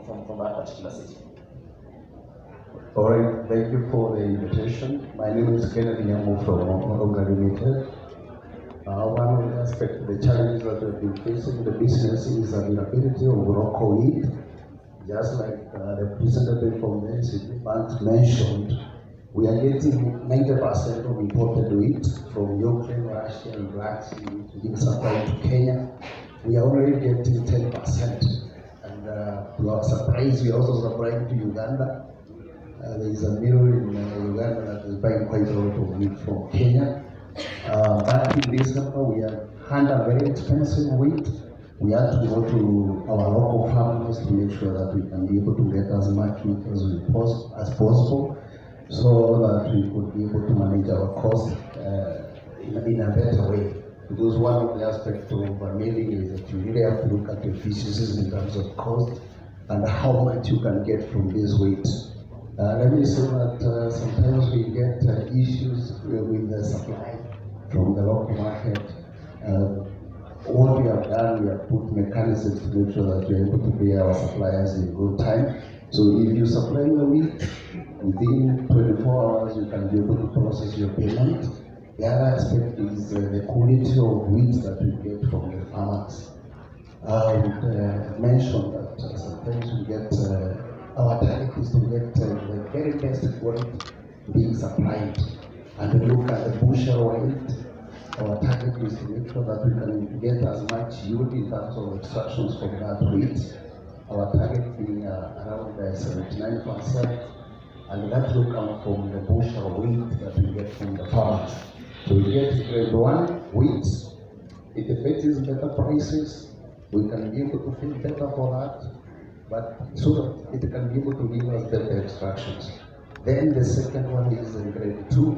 from that particular city. All right, thank you for the invitation. My name is Kennedy Nyamu from Mall Eldoret Limited. One of the aspects of the challenges that we've been facing the business is availability of local wheat. Just like the representative from the NCP Bank mentioned, we are getting 90% of imported wheat from Ukraine, Russia, and Black Sea, which is being supplied to Kenya. We are only getting 10%. And to our surprise, we are also supplying to Uganda. There is a mill in Uganda that is buying quite a lot of wheat from Kenya. Back in December, we have handled very expensive wheat. We had to go to our local farmers to make sure that we can be able to get as much wheat as possible, so that we could be able to manage our costs in a better way. Because one of the aspects of milling is that you really have to look at efficiencies in terms of cost and how much you can get from this wheat. Let me say that sometimes we get issues with the supply from the local market. What we have done, we have put mechanisms to make sure that we are able to pay our suppliers in good time. So if you supply your wheat, within 24 hours you can be able to process your payment. The other aspect is the quality of wheat that we get from the farmers. I would mention that sometimes we get, our target is to get the very best quality being supplied. And we look at the bushel weight. Our target is to make sure that we can get as much yield in terms of extractions from that wheat. Our target being around 79%, and that will come from the bushel wheat that we get from the farmers. So we get grade 1 wheat. If it fetches better prices, we can be able to feel better for that, but so that it can be able to give us better extractions. Then the second one is grade 2,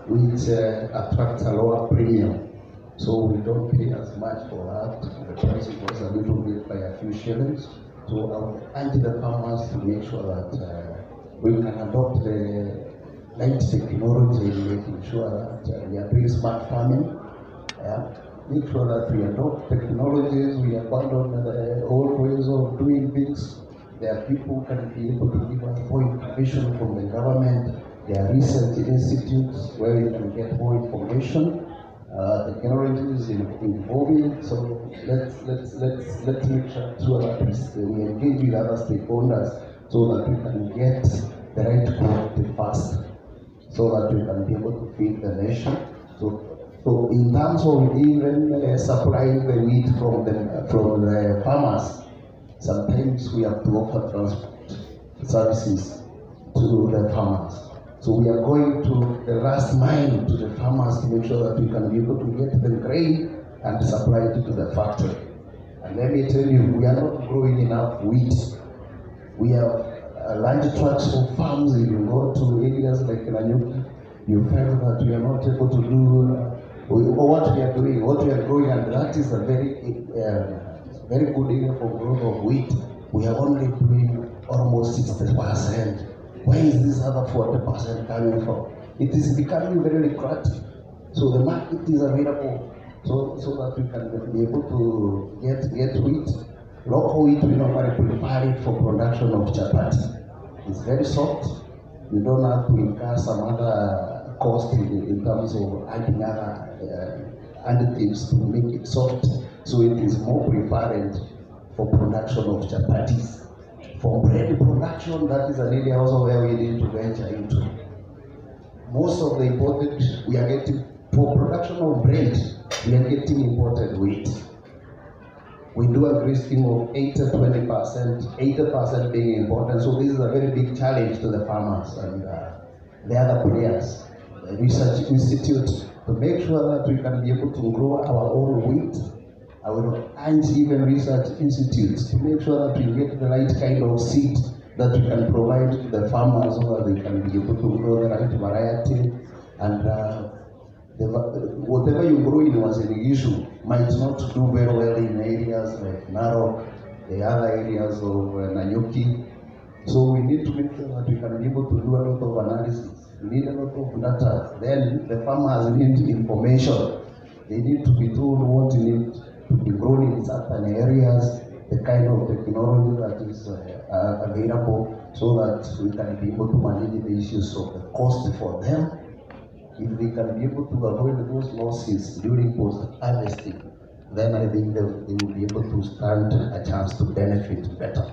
which attracts a lower premium. So we don't pay as much for that. The price goes a little bit by a few shillings. So I would urge the farmers to make sure that we can adopt the latest technology in making sure that we are doing smart farming. Make sure that we adopt technologies, we abandon the old ways of doing things. There are people who can be able to give us more information from the government. There are research institutes where you can get more information. Technology is evolving, so let's make sure that we engage with other stakeholders so that we can get the right quality fast, so that we can be able to feed the nation. So in terms of even supplying the wheat from the farmers, sometimes we have to offer transport services to the farmers. So we are going to the last mile to the farmers to make sure that we can be able to get the grain and supply it to the factory. And let me tell you, we are not growing enough wheat. We have large tracts of farms. If you go to areas like Nanyuki, you find that we are not able to do what we are doing, what we are growing, and that is a very good area for growth of wheat. We are only doing almost 60%. Where is this other 40% coming from? It is becoming very lucrative. So the market is available so that we can be able to get wheat. Local wheat, we normally prepare it for production of chapati. It's very soft. You don't have to incur some other cost in terms of adding other additives to make it soft. So it is more prepared for production of chapatis. For bread production, that is an area also where we need to venture into. Most of the imported, we are getting, for production of bread, we are getting imported wheat. We do a grade of 80-20%, 80% being imported. So this is a very big challenge to the farmers and the other players, the research institute, to make sure that we can be able to grow our own wheat. I will urge even research institutes to make sure that we get the right kind of seed that we can provide to the farmers so that they can be able to grow the right variety. And whatever you grow in was an issue might not do very well in areas like Narok, the other areas of Nanyuki. So we need to make sure that we can be able to do a lot of analysis. We need a lot of data. Then the farmers need information. They need to be told what needs to be grown in certain areas. the kind of technology that is available so that we can be able to manage the issues of the cost for them. If they can be able to avoid those losses during post-harvesting, then I think they will be able to stand a chance to benefit better.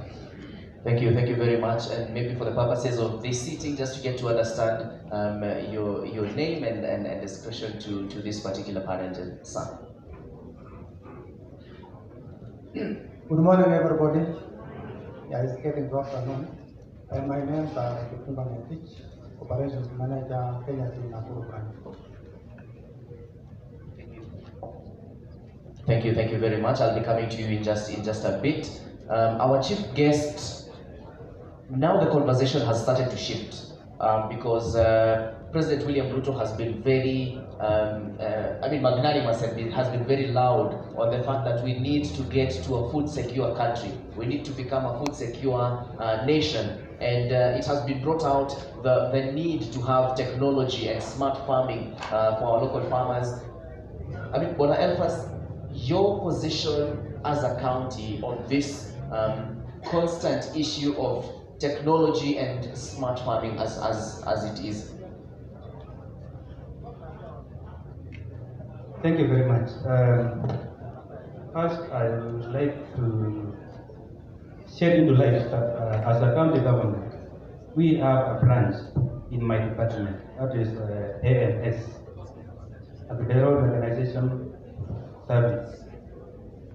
Thank you very much. And maybe for the purposes of this sitting, just to get to understand your name and discussion to this particular panel, sir. Good morning, everybody. Yeah, it's getting good afternoon. My name is Kipimba Ngetich, Operations Manager, Kenya Nakuru Branch. Thank you very much. I'll be coming to you in just a bit. Our chief guest, now the conversation has started to shift because President William Ruto has been very, magnanimous and has been very loud on the fact that we need to get to a food secure country. We need to become a food secure nation. And it has been brought out the need to have technology and smart farming for our local farmers. Bona Elfas, your position as a county on this constant issue of technology and smart farming as it is. Thank you very much. First, I would like to shed into light that as a county government, we have a branch in my department, that is AMS, Agricultural Mechanization Service.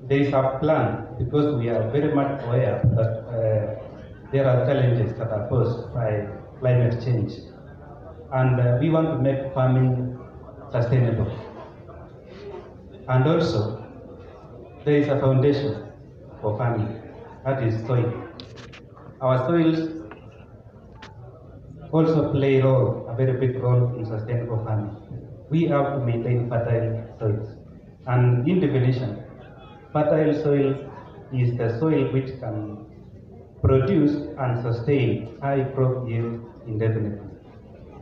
There is a plan because we are very much aware that there are challenges that are posed by climate change, and we want to make farming sustainable. And also, there is a foundation for farming, that is soil. Our soils also play a very big role in sustainable farming. We have to maintain fertile soils. And in definition, fertile soil is the soil which can produce and sustain high crop yield indefinitely.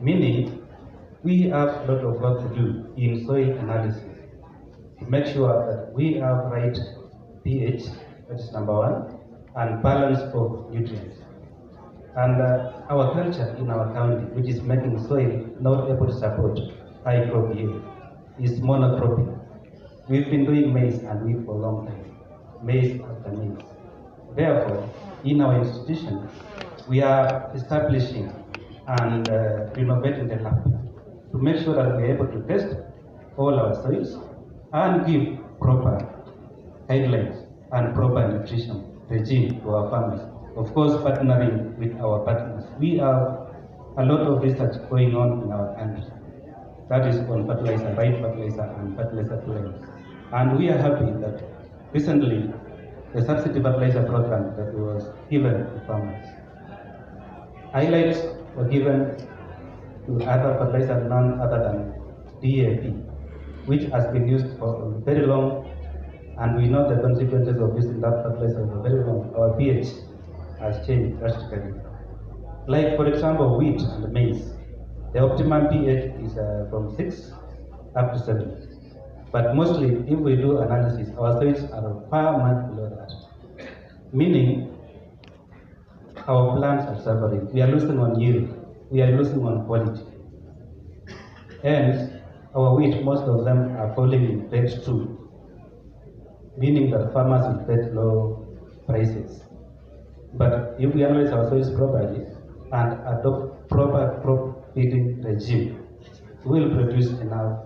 Meaning, we have a lot of work to do in soil analysis to make sure that we have right pH, that's number one, and balance of nutrients. And our culture in our county, which is making soil not able to support high crop yield, is monocropping. We've been doing maize and wheat for a long time, maize after maize. Therefore, in our institution, we are establishing and renovating the lab to make sure that we are able to test all our soils and give proper guidelines and proper nutrition regime to our farmers. Of course, partnering with our partners. We have a lot of research going on in our country. That is on fertilizer, right fertilizer and fertilizer plants. And we are happy that recently the subsidy fertilizer program that was given to farmers. Highlights were given to other fertilizer none other than DAP, which has been used for very long, and we know the consequences of using that fertilizer for very long. Our pH has changed drastically. Like for example, wheat and maize, the optimum pH is from 6 up to 7. But mostly, if we do analysis, our soils are far much below that. Meaning, our plants are suffering. We are losing on yield. We are losing on quality. And our wheat, most of them are falling in grade 2, meaning that farmers will get low prices. But if we analyze our soils properly and adopt proper crop feeding regime, we will produce enough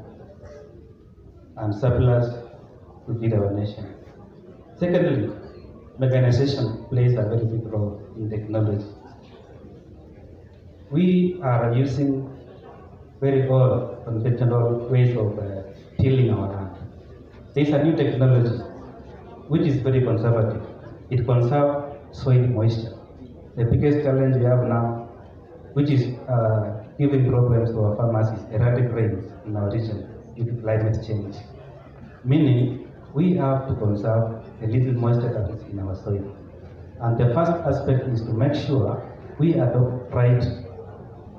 and surplus to feed our nation. Secondly, mechanization plays a very big role in technology. We are using very old conventional ways of tilling our land. There is a new technology which is very conservative. It conserves soil moisture. The biggest challenge we have now, which is giving problems to our farmers, is erratic rains in our region due to climate change. Meaning, we have to conserve the little moisture that is in our soil. And the first aspect is to make sure we adopt right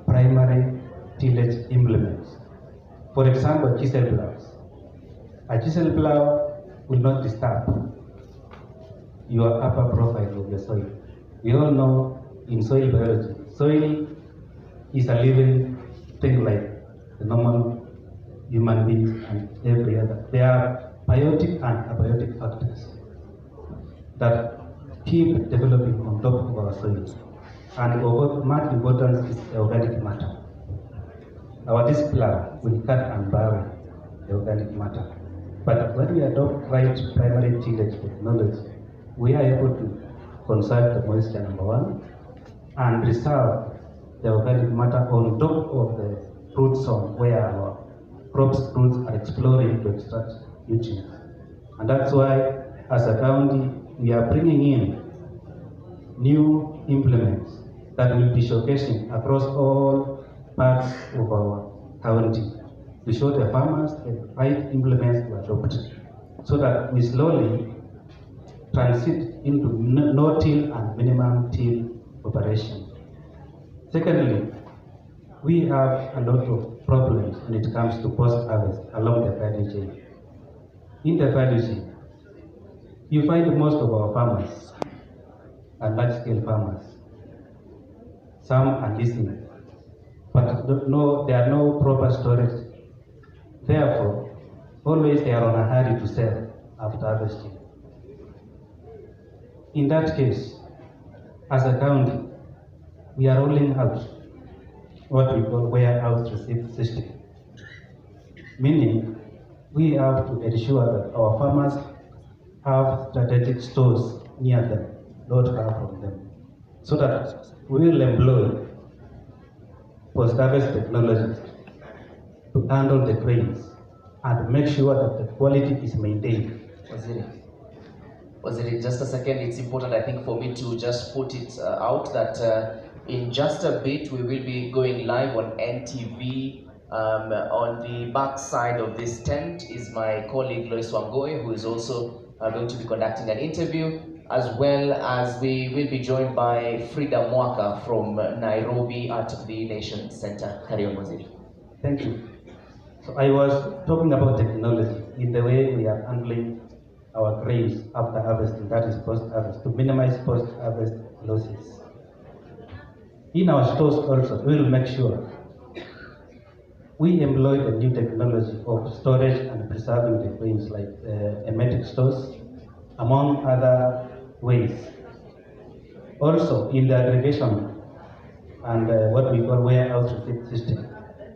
primary tillage implements. For example, chisel plows. A chisel plow will not disturb your upper profile of your soil. We all know in soil biology, soil is a living thing like the normal human beings and every other. There are biotic and abiotic factors that keep developing on top of our soil. And of much importance is the organic matter. Our discipline will cut and bury the organic matter. But when we adopt right primary tillage technology, we are able to conserve the moisture, number one, and reserve the organic matter on top of the root zone where our crops roots are exploring to extract nutrients. And that's why, as a county, we are bringing in new implements that will be showcasing across all parts of our county to show the farmers the right implements to adopt, so that we slowly transit into no-till and minimum-till operation. Secondly, we have a lot of problems when it comes to post-harvest along the value chain. In the value chain, you find most of our farmers are large-scale farmers. Some are listening, but there are no proper storage. Therefore, always they are on a hurry to sell after harvesting. In that case, as a county, we are rolling out what we call warehouse receipt system, meaning we have to ensure that our farmers have strategic stores near them, not far from them, so that we will employ post-harvest technologies to handle the grains and make sure that the quality is maintained. Waziri, just a second, it's important I think for me to just put it out that in just a bit we will be going live on NTV. On the back side of this tent is my colleague Lois Wangoe, who is also going to be conducting an interview, as well as we will be joined by Frida Mwaka from Nairobi at the Nation Center. Carry on, Waziri. Thank you. So I was talking about technology in the way we are handling our grains after harvesting, that is post-harvest, to minimize post-harvest losses. In our stores also, we will make sure we employ the new technology of storage and preserving the grains like emetic stores, among other ways. Also, in the aggregation and what we call warehouse receipt system,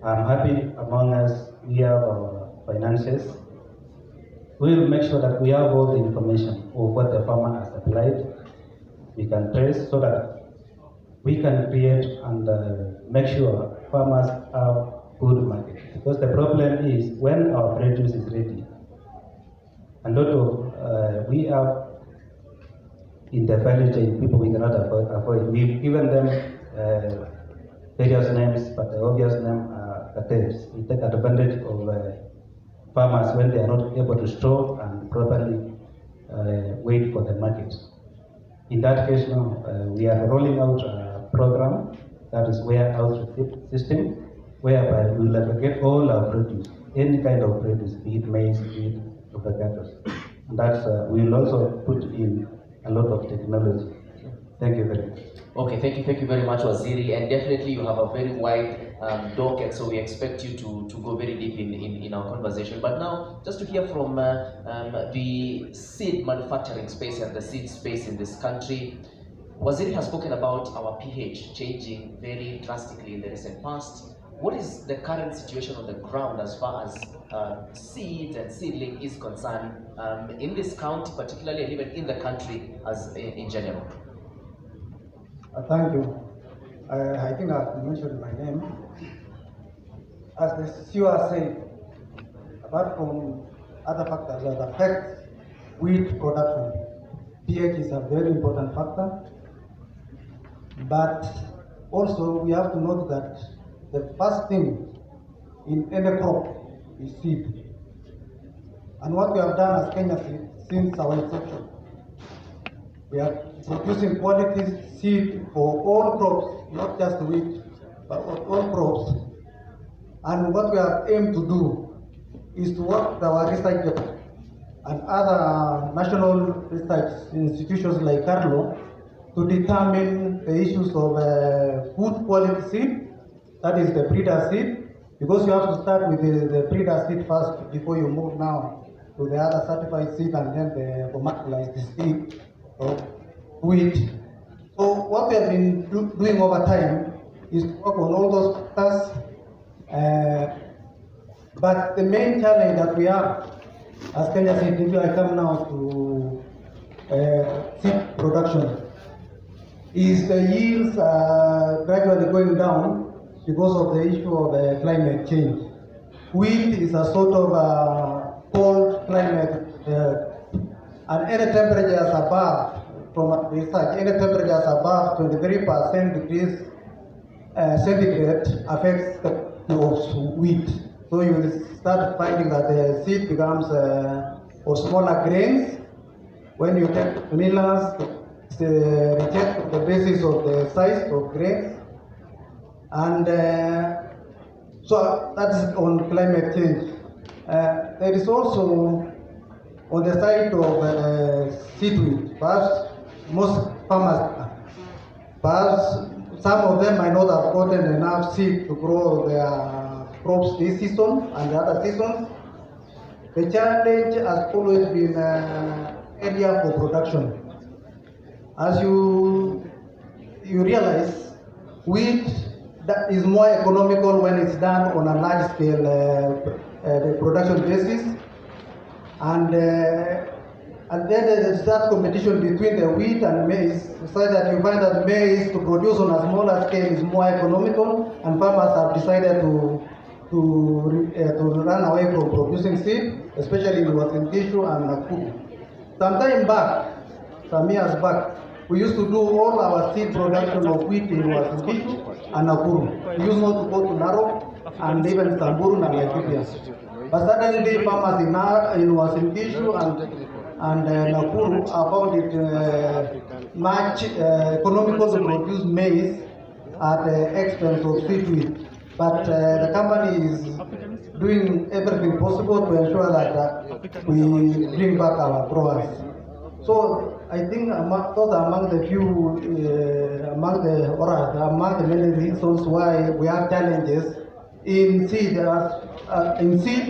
I'm happy among us we have our finances. We will make sure that we have all the information of what the farmer has applied. We can trace so that we can create and make sure farmers have good market. Because the problem is when our produce is ready, a lot of we have in the value chain people we cannot avoid. We've given them various names, but the obvious name are cartels. We take advantage of farmers when they are not able to store and properly wait for the market. In that case now, we are rolling out a program that is warehouse receipt system, whereby we will aggregate all our produce, any kind of produce, be it maize, be it avocados. And that's, we will also put in a lot of technology. Thank you very much. Okay, thank you very much, Waziri, and definitely you have a very wide docket, so we expect you to go very deep in our conversation. But now, just to hear from the seed manufacturing space and the seed space in this country, Waziri has spoken about our pH changing very drastically in the recent past. What is the current situation on the ground as far as seeds and seedling is concerned in this county particularly, and even in the country as in general? Thank you. I think I've mentioned my name. As the CEO said, apart from other factors that affect wheat production, pH is a very important factor. But also we have to note that the first thing in any crop is seed. And what we have done as Kenya Seed since our inception, we are producing quality seed for all crops, not just wheat, but all crops. And what we have aimed to do is to work with our research and other national research institutions like Carlo to determine the issues of good quality seed, that is the breeder seed, because you have to start with the breeder seed first before you move now to the other certified seed and then the commercialized seed of wheat. So what we have been doing over time is to work on all those factors, but the main challenge that we have as Kenya Seed, if I come now to seed production, is the yields gradually going down because of the issue of climate change. Wheat is a sort of cold climate, and any temperatures above, from research, any temperatures above 23% degrees centigrade affects the of wheat. So you will start finding that the seed becomes of smaller grains. When you take millers, they reject the basis of the size of grains. And so that's on climate change. There is also on the side of seed wheat, perhaps most farmers, perhaps some of them might not have gotten enough seed to grow their crops this season and the other seasons. The challenge has always been area for production. As you realize, wheat that is more economical when it's done on a large scale the production basis, and then there's that competition between the wheat and maize, so that you find that maize to produce on a smaller scale is more economical, and farmers have decided to run away from producing seed, especially in Uasin Gishu and Nakuru. Some years back, we used to do all our seed production of wheat in Uasin Gishu and Nakuru. We used not to go to Narok and even Samburu and Laikipia. But suddenly farmers in Uasin Gishu and Nakuru found it much economical to produce maize at the expense of seed wheat. But the company is doing everything possible to ensure that we bring back our growers. So I think those are among the few, among the many reasons why we have challenges in seed,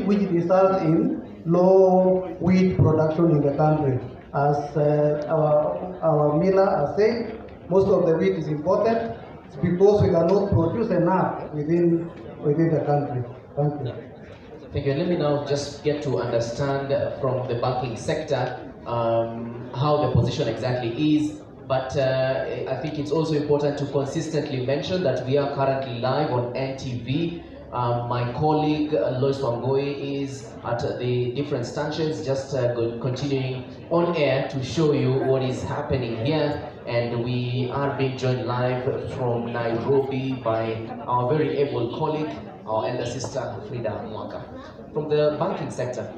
which results in low wheat production in the country. As our miller has said, most of the wheat is imported. It's because we cannot produce enough within the country. Thank you. Thank you. Let me now just get to understand from the banking sector how the position exactly is. But I think it's also important to consistently mention that we are currently live on NTV. My colleague Lois Wangoi is at the different stations, just continuing on air to show you what is happening here. And we are being joined live from Nairobi by our very able colleague, our elder sister Frida Mwaka. From the banking sector,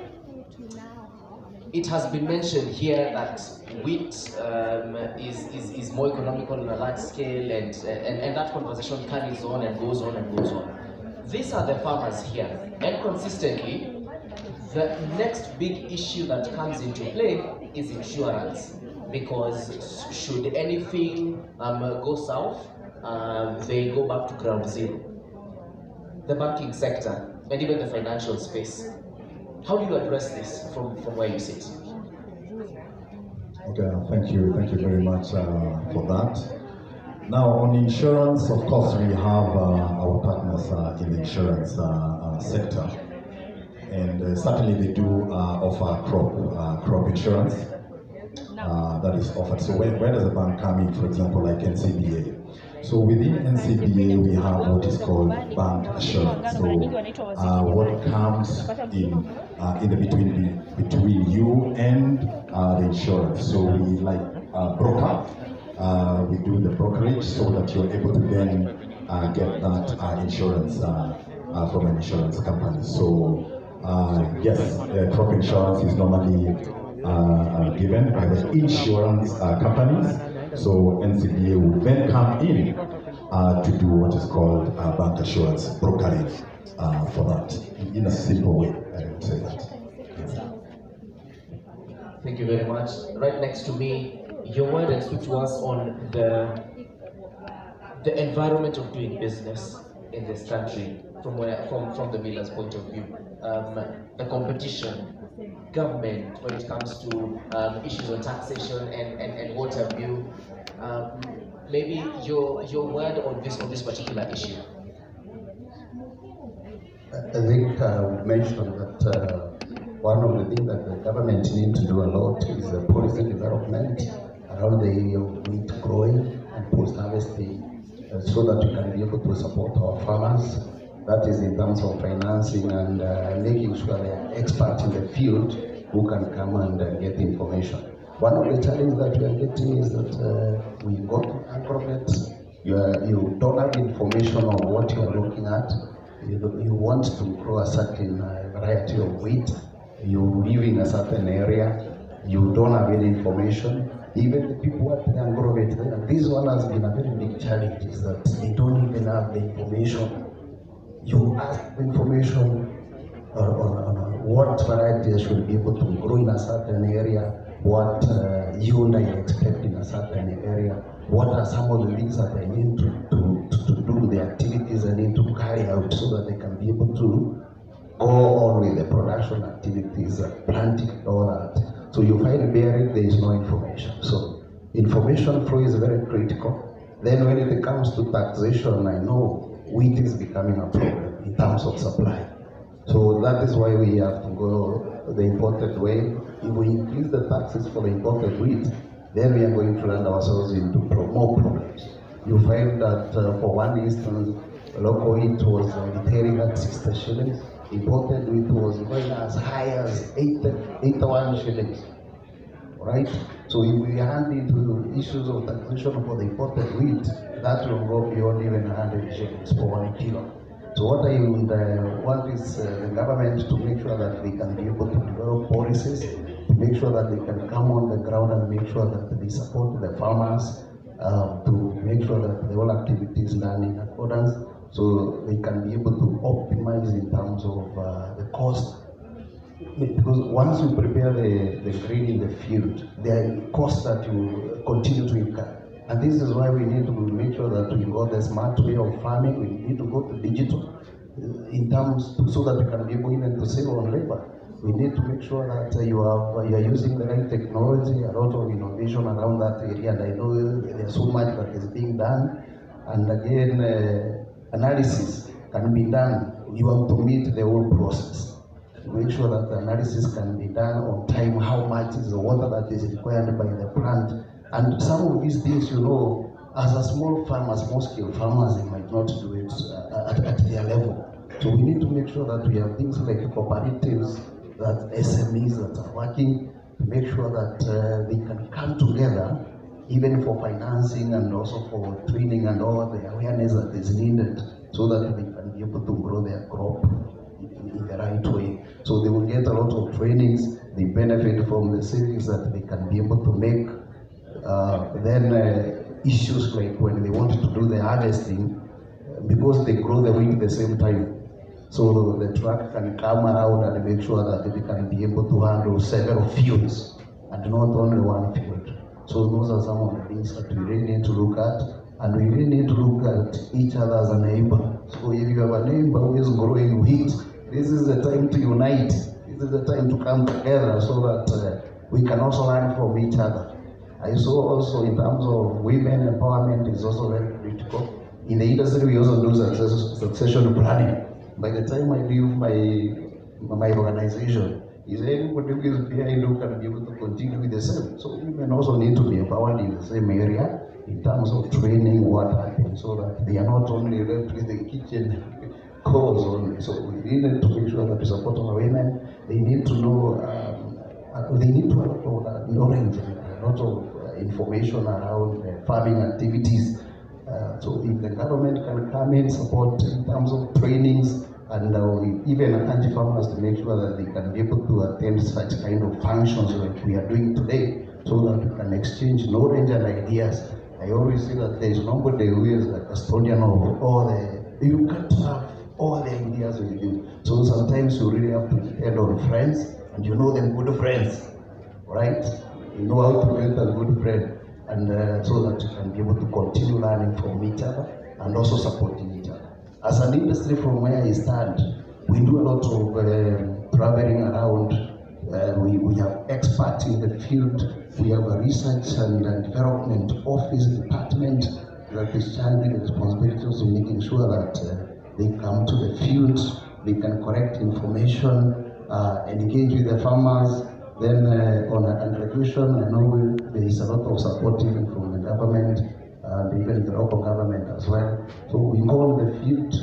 it has been mentioned here that wheat is more economical on a large scale, and that conversation carries on and goes on and goes on. These are the farmers here, and consistently, the next big issue that comes into play is insurance, because should anything go south, they go back to ground zero. The banking sector and even the financial space. How do you address this from where you sit? Okay, thank you very much for that. Now, on insurance, of course, we have our partners in the insurance sector, and certainly they do offer crop insurance that is offered. So where does the bank come in? For example, like NCBA. So within NCBA, we have what is called bank assurance. So what comes in the between you and the insurance. So we like broker. We do the brokerage so that you're able to then get that insurance from an insurance company. So yes, crop insurance is normally given by the insurance companies. So NCBA will then come in to do what is called bank assurance brokerage for that, in a simple way, I would say that. Yes. Thank you very much. Right next to me, your word and speak to us on the environment of doing business in this country from the miller's point of view. The competition, government when it comes to issues on taxation and what have you. Maybe your word on this particular issue. I think I mentioned that one of the things that the government needs to do a lot is policy development around the area of wheat growing and post-harvesting so that we can be able to support our farmers. That is in terms of financing and making sure they are experts in the field who can come and get information. One of the challenges that we are getting is that we go to agrovet, you don't have information on what you are looking at. You want to grow a certain variety of wheat, you live in a certain area, you don't have any information. Even the people at the agrovet, and this one has been a very big challenge, is that they don't even have the information. You ask information on what varieties should be able to grow in a certain area, what yield I expect in a certain area, what are some of the things that I need to do, the activities I need to carry out so that they can be able to go on with the production activities, planting, all that. So you find buried, there is no information. So information flow is very critical. Then when it comes to taxation, I know wheat is becoming a problem in terms of supply. So that is why we have to go the imported way. If we increase the taxes for the imported wheat, then we are going to land ourselves into more problems. You find that for one instance, local wheat was retailing at 60 shillings, imported wheat was going as high as 81 shillings. Right? So if we hand into issues of taxation for the imported wheat, that will go beyond even 100 shillings for 1 kilo. So what I would want is the government to make sure that they can be able to develop policies, to make sure that they can come on the ground and make sure that they support the farmers, to make sure that the whole activity is done in accordance, so they can be able to optimize in terms of the cost. Because once you prepare the grain in the field, there are costs that you continue to incur. And this is why we need to make sure that we go the smart way of farming. We need to go to digital in terms so that we can be able even to save on labor. We need to make sure that you are using the right technology, a lot of innovation around that area. And I know there's so much that is being done. And again, analysis can be done. You have to meet the whole process. Make sure that the analysis can be done on time, how much is the water that is required by the plant. And some of these things, as a small farmer, small-scale farmers, they might not do it at their level. So we need to make sure that we have things like cooperatives, that SMEs that are working, to make sure that they can come together, even for financing and also for training and all the awareness that is needed, so that they can be able to grow their crop in the right way. So they will get a lot of trainings, they benefit from the savings that they can be able to make. Issues like when they want to do the harvesting, because they grow the wheat at the same time. So the truck can come around and make sure that they can be able to handle several fields and not only one field. So those are some of the things that we really need to look at, and we really need to look at each other as a neighbor. So if you have a neighbor who is growing wheat, this is the time to unite. This is the time to come together so that we can also learn from each other. I saw also in terms of women empowerment is also very critical. In the industry, we also do succession planning. By the time I leave my organization, is anybody who is behind who can be able to continue with the same? So women also need to be empowered in the same area in terms of training what happens, so that they are not only left with the kitchen chores only. So we need to make sure that we support our women. They need to know, they need to have knowledge, a lot of information around farming activities. So if the government can come in, support in terms of trainings, and even encourage farmers to make sure that they can be able to attend such kind of functions like we are doing today, so that we can exchange knowledge and ideas. I always say that there is nobody who is a custodian of all you can't have all the ideas with you. So sometimes you really have to depend on friends, and them good friends right? You know how to build a good friend, and so that you can be able to continue learning from each other and also supporting each other. As an industry, from where I stand, we do a lot of traveling around. We have experts in the field. We have a research and development office department that is handling the responsibilities of making sure that they come to the field, they can correct information, engage with the farmers. Then on irrigation, I know there is a lot of support even from the government and even the local government as well. So we go on the field,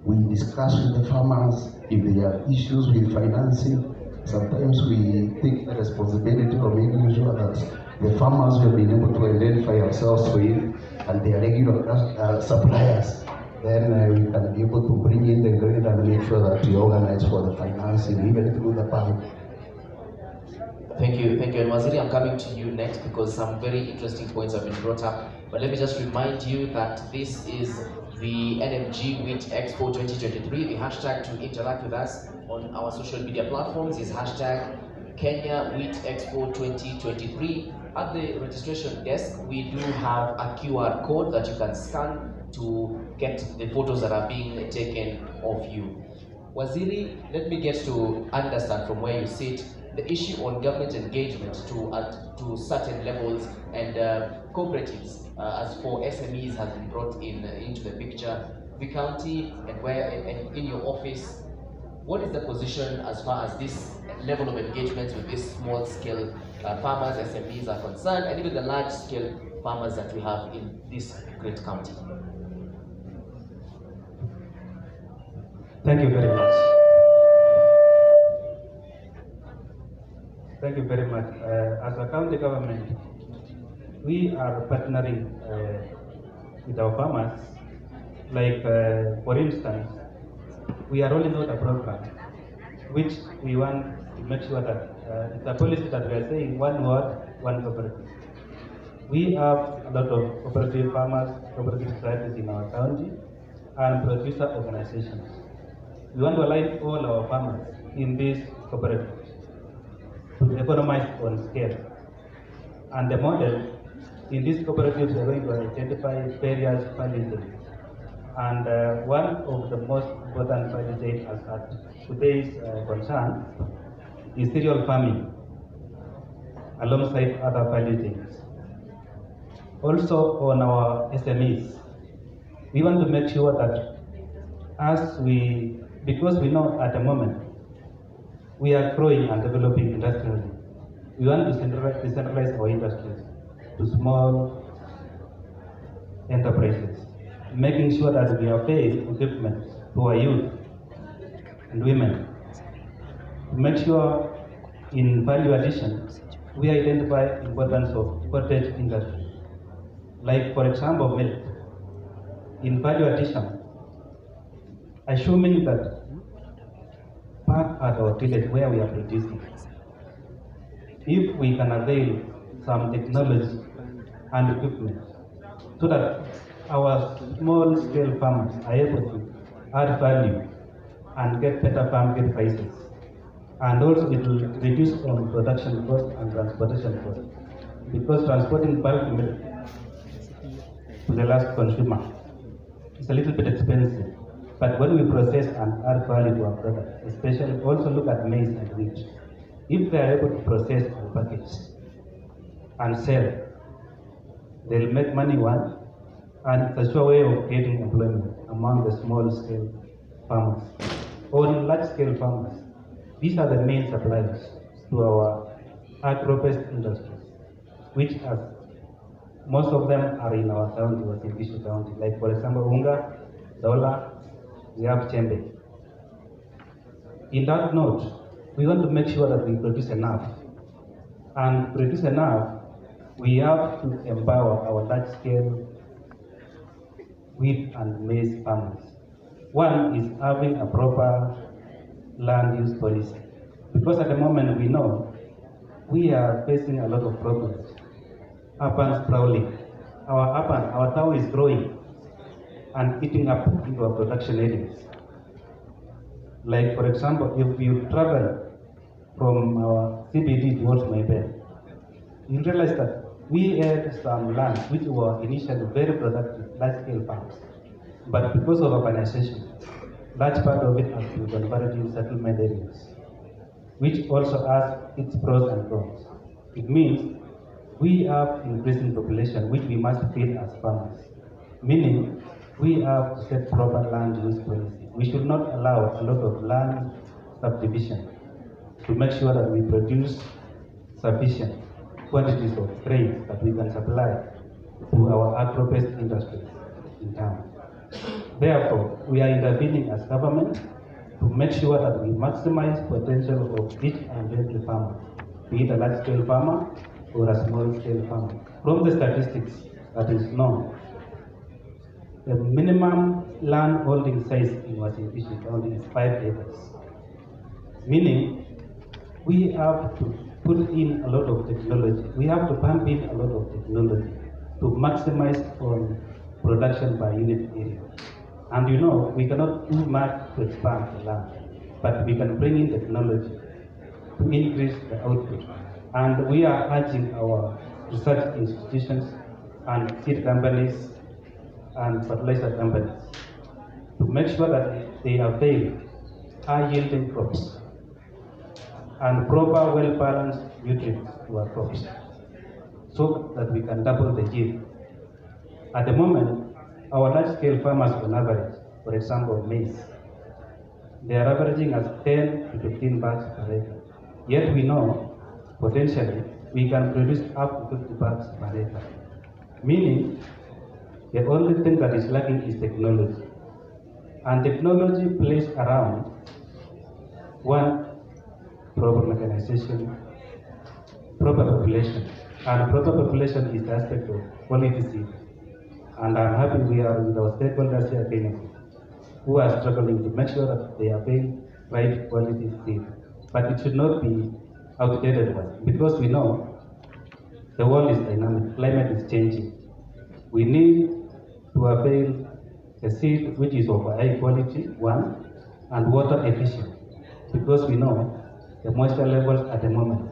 we discuss with the farmers if they have issues with financing. Sometimes we take the responsibility of making sure that the farmers will be able to identify ourselves with and their regular suppliers. Then we can be able to bring in the grid and make sure that we organize for the financing, even through the bank. Thank you. And Waziri, I'm coming to you next because some very interesting points have been brought up. But let me just remind you that this is the NMG Wheat Expo 2023. The hashtag to interact with us on our social media platforms is hashtag Kenya Wheat Expo 2023. At the registration desk, we do have a QR code that you can scan to get the photos that are being taken of you. Waziri, let me get to understand from where you sit the issue on government engagement to certain levels and cooperatives as for SMEs has been brought into the picture. The county and in your office, what is the position as far as this level of engagement with these small scale farmers, SMEs are concerned, and even the large scale farmers that we have in this great county? Thank you very much. Thank you very much. As a county government, we are partnering with our farmers. Like, for instance, we are rolling out a program which we want to make sure that it's a policy that we are saying one word, one cooperative. We have a lot of cooperative farmers, cooperative societies in our county, and producer organizations. We want to align all our farmers in these cooperatives to economize on scale. And the model in these cooperatives are going to identify various value chains. And one of the most important value chains as at today's concern is cereal farming alongside other value chains. Also on our SMEs, we want to make sure that because we know at the moment we are growing and developing industrially, we want to decentralize our industries to small enterprises, making sure that we are paying equipment to our youth and women. To make sure in value addition, we identify importance of cottage industry. Like, for example, milk. In value addition, assuming that back at our village where we are producing, if we can avail some technology and equipment so that our small scale farmers are able to add value and get better farm gate prices, and also it will reduce on production cost and transportation cost, because transporting bulk milk to the last consumer is a little bit expensive. But when we process and add value to our product, especially also look at maize and wheat, if they are able to process and package and sell, they'll make money one, and it's a sure way of getting employment among the small scale farmers. On large scale farmers, these are the main suppliers to our agro-based industries, which most of them are in our county, or in Kishu County. Like, for example, Unga, Dola, we have Chembe. In that note, we want to make sure that we produce enough. And to produce enough, we have to empower our large-scale wheat and maize farmers. One is having a proper land use policy. Because at the moment we know we are facing a lot of problems. Urban sprawling. Our town is growing and eating up into our production areas. Like, for example, if you travel from our CBD towards Maybell, you realize that we had some land which were initially very productive, large-scale farms. But because of urbanization, large part of it has been converted into settlement areas, which also has its pros and cons. It means we have increasing population which we must feed as farmers, meaning we have to set proper land use policy. We should not allow a lot of land subdivision to make sure that we produce sufficient quantities of grain that we can supply to our agro-based industries in town. Therefore, we are intervening as government to make sure that we maximize potential of each and every farmer, be it a large-scale farmer or a small-scale farmer. From the statistics that is known, the minimum land holding size in Washington County is 5 acres, meaning we have to put in a lot of technology. We have to pump in a lot of technology to maximize on production by unit area. And you know, we cannot do much to expand the land, but we can bring in technology to increase the output. And we are urging our research institutions and seed companies and fertilizer companies to make sure that they avail high-yielding crops and proper, well-balanced nutrients to our crops so that we can double the yield. At the moment, our large-scale farmers on average, for example, maize, they are averaging as 10 to 15 bags per acre. Yet we know, potentially, we can produce up to 50 bags per acre. Meaning, the only thing that is lacking is technology. And technology plays around one, proper mechanization, proper population. And proper population is the aspect of quality seed. And I'm happy we are with our stakeholders here again, who are struggling to make sure that they avail right quality seed. But it should not be outdated one, because we know the world is dynamic, climate is changing. We need to avail a seed which is of high quality, one, and water efficient, because we know the moisture levels at the moment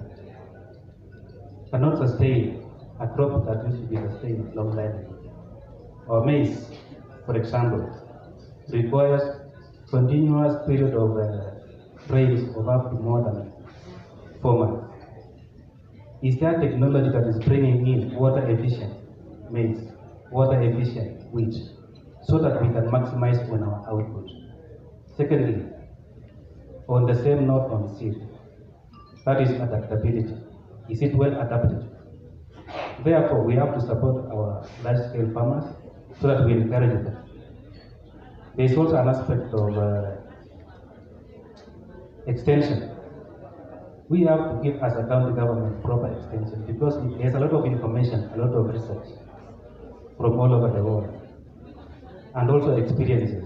cannot sustain a crop that used to be sustained long time. Our maize, for example, requires continuous period of rains of up to more than 4 months. Is there technology that is bringing in water efficient maize, water efficient wheat, so that we can maximize on our output? Secondly, on the same note on seed, that is adaptability. Is it well adapted? Therefore, we have to support our large-scale farmers so that we encourage them. There is also an aspect of extension. We have to give as a county government proper extension, because there's a lot of information, a lot of research from all over the world, and also experiences.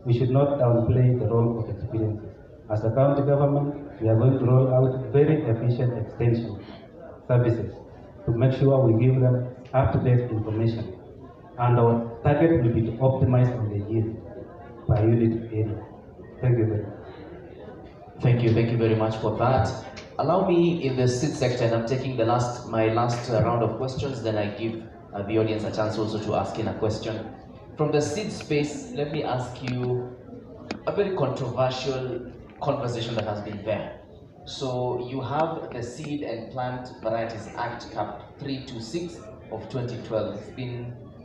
We should not downplay the role of experiences. As a county government, we are going to roll out very efficient extension services to make sure we give them up-to-date information. And our target will be to optimize on the yield per unit area. Thank you very much. Thank you very much for that. Allow me in the seed sector, and I'm taking my last round of questions, then I give the audience a chance also to ask in a question. From the seed space, let me ask you a very controversial conversation that has been there. So you have the Seed and Plant Varieties Act Cap 326 of 2012.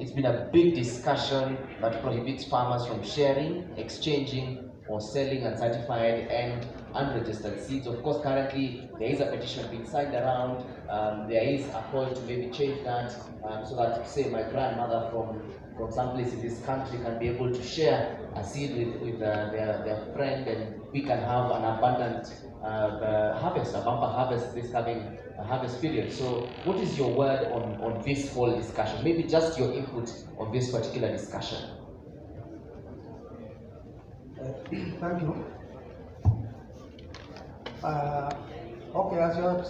It's been a big discussion that prohibits farmers from sharing, exchanging, or selling uncertified and unregistered seeds. Of course, currently there is a petition being signed around. There is a call to maybe change that so that, say, my grandmother from someplace in this country can be able to share a seed with their friend, and we can have an abundant harvest, a bumper harvest this coming harvest period. So what is your word on this whole discussion? Maybe just your input on this particular discussion. Thank you. Okay, as you have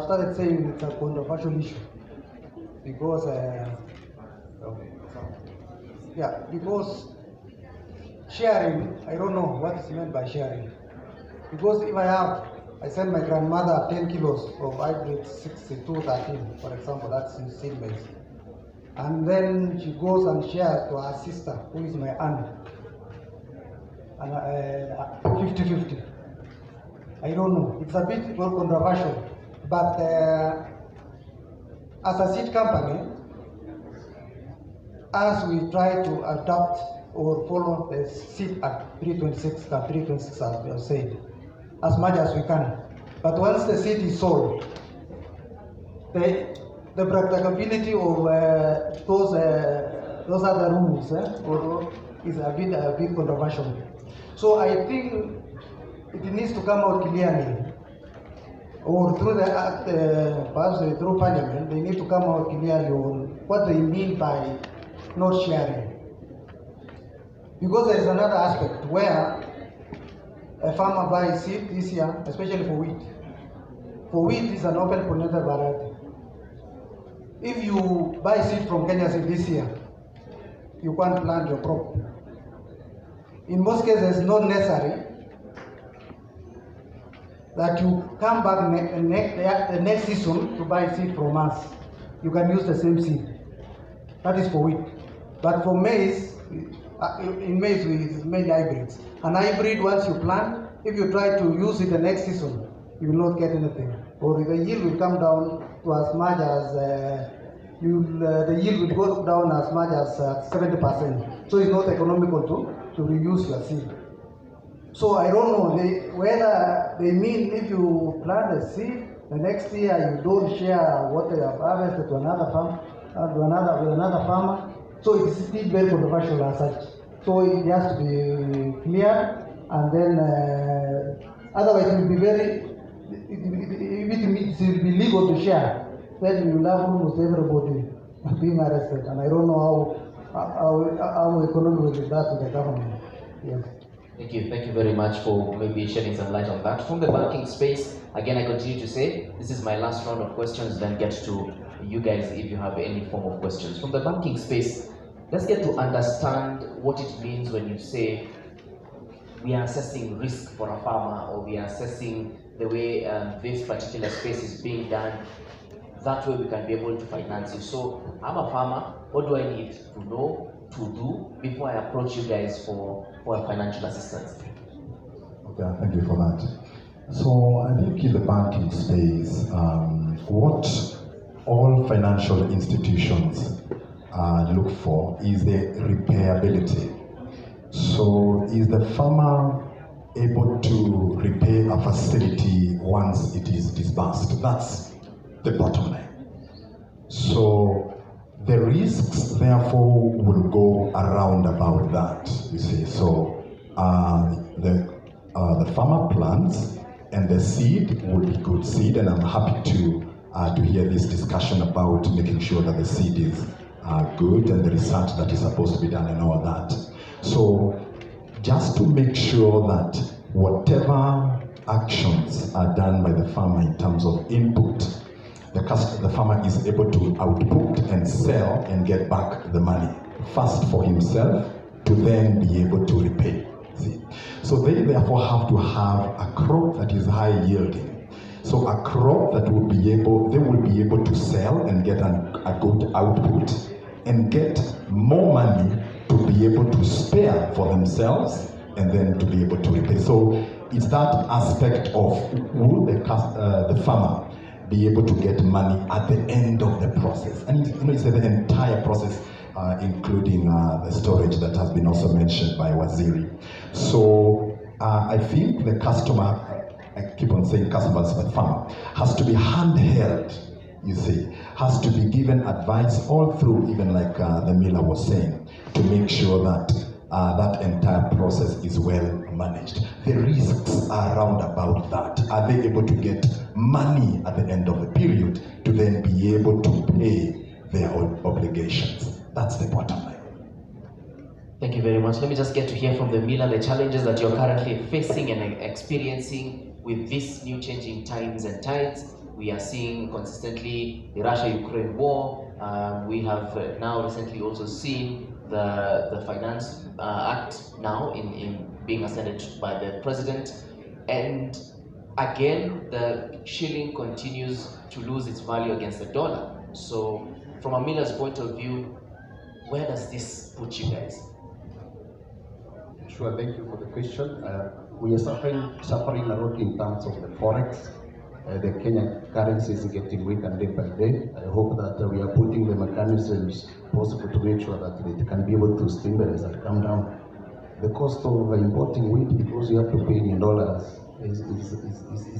started saying, it's a controversial issue because because sharing, I don't know what is meant by sharing. Because if I have I sent my grandmother 10 kilos of hybrid 6213, for example, that's in seed maize. And then she goes and shares to her sister, who is my aunt, and 50-50. I don't know, it's a bit controversial, but as a seed company, as we try to adopt or follow the Seed Act 326 as we have said, as much as we can. But once the seed is sold, the practicability of those other rules is a bit controversial. So I think it needs to come out clearly, or through the act, perhaps through Parliament, they need to come out clearly on what they mean by not sharing. Because there is another aspect where a farmer buys seed this year, especially for wheat. For wheat, it's an open pollinated variety. If you buy seed from Kenya seed this year, you can't plant your crop. In most cases, it's not necessary that you come back the next season to buy seed from us. You can use the same seed. That is for wheat. But for maize, in maize it's mainly hybrids. An hybrid, once you plant, if you try to use it the next season, you will not get anything. Or the yield will come down to as much as, the yield will go down as much as 70%. So it's not economical to reuse your seed. So I don't know whether they mean if you plant a seed, the next year you don't share what they have harvested to another farm, with another farmer. So it's still very controversial as such. So it has to be clear, and then otherwise it will be if it will be legal to share, then you will have almost everybody being arrested, and I don't know how economical is that to the government. Yes. Thank you very much for maybe shedding some light on that. From the banking space, again, I continue to say, this is my last round of questions, then get to you guys if you have any form of questions. From the banking space, let's get to understand what it means when you say we are assessing risk for a farmer, or we are assessing the way this particular space is being done. That way we can be able to finance you. So I'm a farmer, what do I need to know, to do before I approach you guys for financial assistance? Okay, thank you for that. So I think in the banking space, what all financial institutions look for is the repairability. So is the farmer able to repair a facility once it is disbursed? That's the bottom line. So the risks, therefore, will go around about that, you see. So the farmer plants, and the seed will be good seed, and I'm happy to hear this discussion about making sure that the seed is good, and the research that is supposed to be done and all that. So just to make sure that whatever actions are done by the farmer in terms of input, the farmer is able to output and sell and get back the money, first for himself, to then be able to repay. See? So they therefore have to have a crop that is high yielding. So a crop that they will be able to sell and get a good output and get more money to be able to spare for themselves and then to be able to repay. So it's that aspect of will the farmer be able to get money at the end of the process. And it's the entire process, including the storage that has been also mentioned by Waziri. So I think the customer, I keep on saying customers, but farmer, has to be handheld, you see, has to be given advice all through, even like the Miller was saying, to make sure that that entire process is well managed. The risks are around about that. Are they able to get money at the end of the period to then be able to pay their obligations? That's the bottom line. Thank you very much. Let me just get to hear from the Miller the challenges that you're currently facing and experiencing with these new changing times and tides. We are seeing consistently the Russia-Ukraine war. We have now recently also seen the Finance Act now in being ascended by the President. And again, the shilling continues to lose its value against the dollar. So, from a miller's point of view, where does this put you guys? Sure, thank you for the question. We are suffering a lot in terms of the forex. The Kenyan currency is getting weaker day by day. I hope that we are putting the mechanisms possible to make sure that it can be able to stabilize and come down. The cost of importing wheat, because you have to pay in dollars, is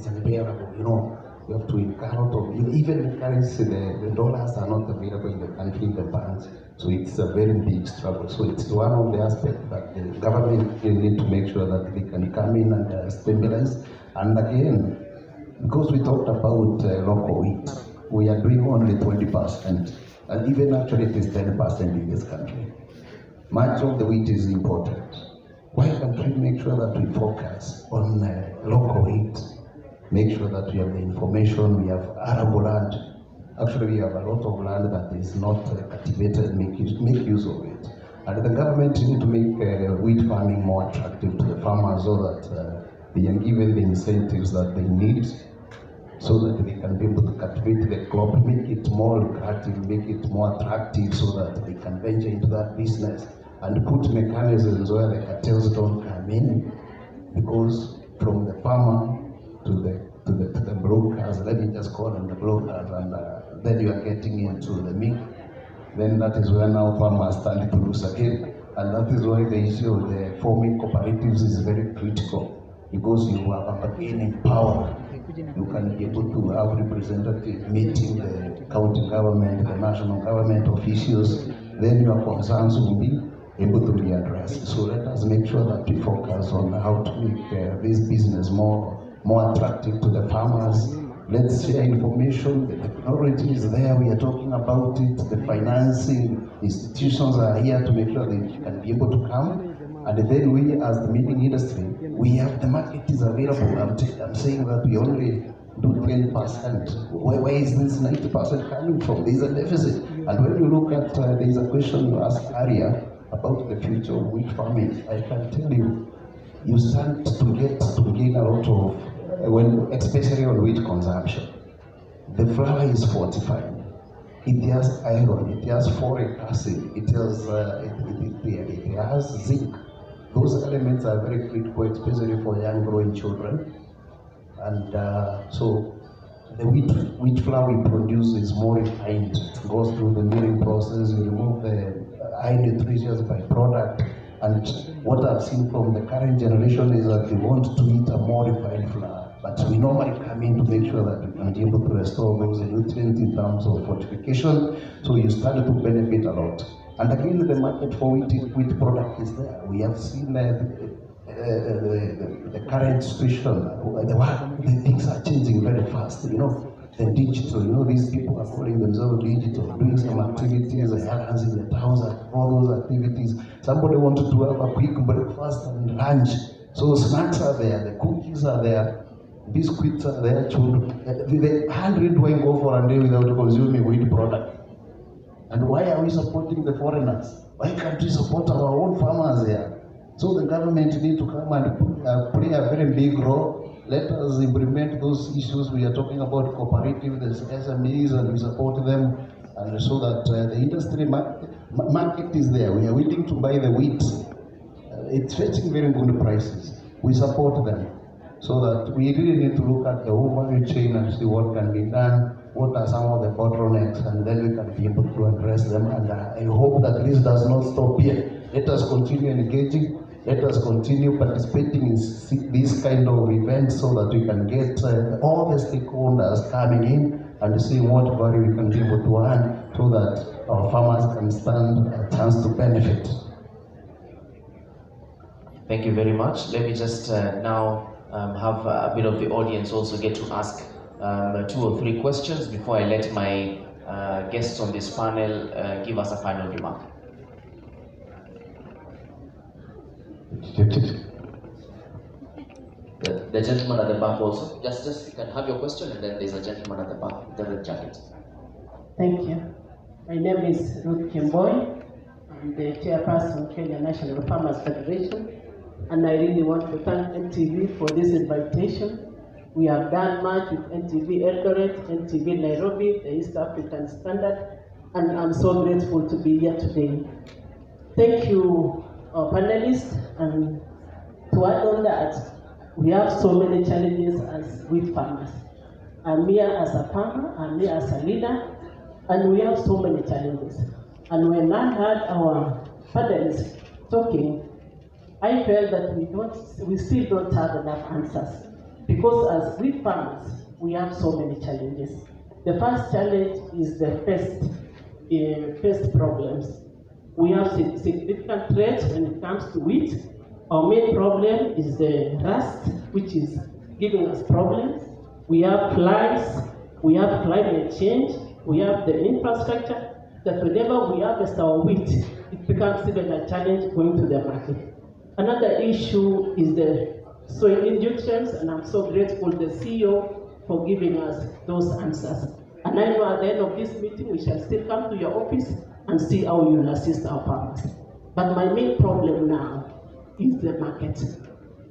unbearable. You know, you have to incur out of even the currency. The dollars are not available in the country, in the banks. So it's a very big struggle. So it's one of the aspects that the government will need to make sure that they can come in and stabilize. And again, because we talked about local wheat, we are doing only 20%, and even actually it is 10% in this country. Much of the wheat is imported. Why can't we make sure that we focus on local wheat? Make sure that we have the information, we have arable land. Actually, we have a lot of land that is not cultivated, make use of it. And the government need to make wheat farming more attractive to the farmers so that they are given the incentives that they need, so that they can be able to cultivate the crop, make it more lucrative, make it more attractive so that they can venture into that business and put mechanisms where the cartels don't come in, because from the farmer to the brokers, let me just call them the brokers, and then you are getting into the meat. Then that is where now farmers start to lose again, and that is why the issue of the forming cooperatives is very critical, because you are gaining power. You can be able to have representatives meeting the county government, the national government officials, then your concerns will be able to be addressed. So let us make sure that we focus on how to make this business more attractive to the farmers. Let's share information. The technology is there. We are talking about it. The financing institutions are here to make sure they can be able to come. And then we, as the meeting industry, we have the market is available. I'm saying that we only do 10%. Where is this 90% coming from? There is a deficit. And when you look at, there is a question you asked earlier about the future of wheat farming. I can tell you, you start to gain a lot of, especially on wheat consumption. The flour is fortified. It has iron, it has folic acid, it has zinc. Those elements are very critical, especially for young growing children. And so the wheat flour we produce is more refined. It goes through the milling process, you remove the high nutritious byproduct. And what I've seen from the current generation is that they want to eat a more refined flour. But we normally come in to make sure that we can be able to restore those nutrients in terms of fortification. So you start to benefit a lot. And again, the market for wheat product is there. We have seen the current situation. The things are changing very fast. You know, the digital. You know, these people are calling themselves digital, doing some activities, errands in the towns, all those activities. Somebody wanted to have a quick breakfast and lunch. So snacks are there, the cookies are there, biscuits are there. Children, the 100 won't go for a day without consuming wheat product. And why are we supporting the foreigners? Why can't we support our own farmers here? So the government need to come and play a very big role. Let us implement those issues we are talking about, cooperative, the SMEs, and we support them, and so that the industry market is there. We are willing to buy the wheat. It's fetching very good prices. We support them, so that we really need to look at the whole value chain and see what can be done. What are some of the bottlenecks, and then we can be able to address them. And I hope that this does not stop here. Let us continue engaging. Let us continue participating in these kind of events so that we can get all the stakeholders coming in and see what value we can be able to earn so that our farmers can stand a chance to benefit. Thank you very much. Let me just now have a bit of the audience also get to ask 2 or 3 questions before I let my guests on this panel give us a final remark. The gentleman at the back also. Just you can have your question, and then there's a gentleman at the back with the red jacket. Thank you. My name is Ruth Kimboy. I'm the chairperson of Kenya National Farmers Federation, and I really want to thank NTV for this invitation. We have done much with NTV Eldoret, NTV Nairobi, the East African Standard, and I'm so grateful to be here today. Thank you, our panelists, and to add on that, we have so many challenges as wheat farmers. I'm here as a farmer, I'm here as a leader, and we have so many challenges. And when I heard our panelists talking, I felt that we still don't have enough answers. Because as wheat farmers, we have so many challenges. The first challenge is the pest problems. We have significant threats when it comes to wheat. Our main problem is the rust, which is giving us problems. We have flies, we have climate change, we have the infrastructure, that whenever we harvest our wheat, it becomes even a challenge going to the market. Another issue is the soil injections, and I'm so grateful to the CEO for giving us those answers. And I know at the end of this meeting, we shall still come to your office and see how you will assist our farmers. But my main problem now is the market.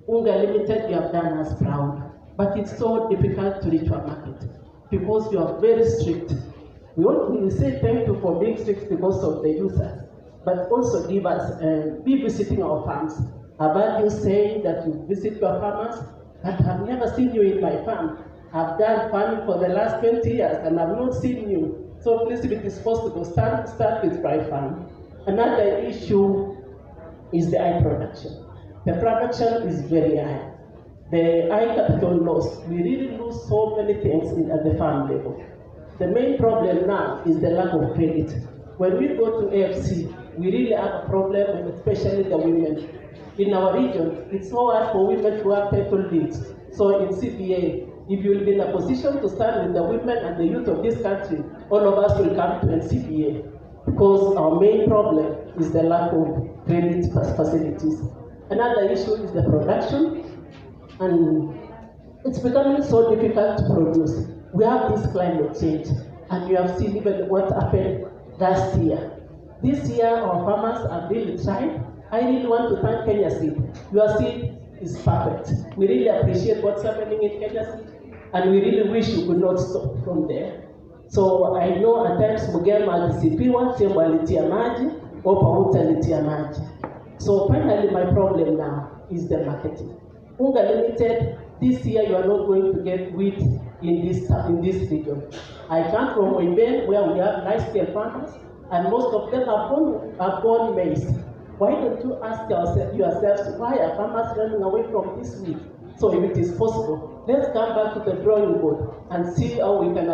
Unga Limited, we have done us proud, but it's so difficult to reach our market because you are very strict. We say thank you for being strict because of the users, but also give us, be visiting our farms. I've heard you saying that you visit your farmers, but I've never seen you in my farm. I've done farming for the last 20 years and I've not seen you. So please, if it is possible, start with my farm. Another issue is the eye production. The production is very high. The eye capital loss, we really lose so many things at the farm level. The main problem now is the lack of credit. When we go to AFC, we really have a problem, especially the women. In our region, it's so hard for women to have title deeds. So in CBA, if you will be in a position to stand with the women and the youth of this country, all of us will come to NCBA. Because our main problem is the lack of credit facilities. Another issue is the production, and it's becoming so difficult to produce. We have this climate change, and you have seen even what happened last year. This year, our farmers have really tried. I really want to thank Kenya Seed. Your seed is perfect. We really appreciate what's happening in Kenya Seed, and we really wish you could not stop from there. So I know at times Mugema alisifiwa, tembo alitia maji, opa hutalitia maji. So finally, my problem now is the marketing. Unga Limited, this year you are not going to get wheat in this region. I come from Oiben, where we have large-scale farmers, and most of them have gone maize. Why don't you ask yourselves why are farmers running away from this wheat? So if it is possible, let's come back to the drawing board and see how we can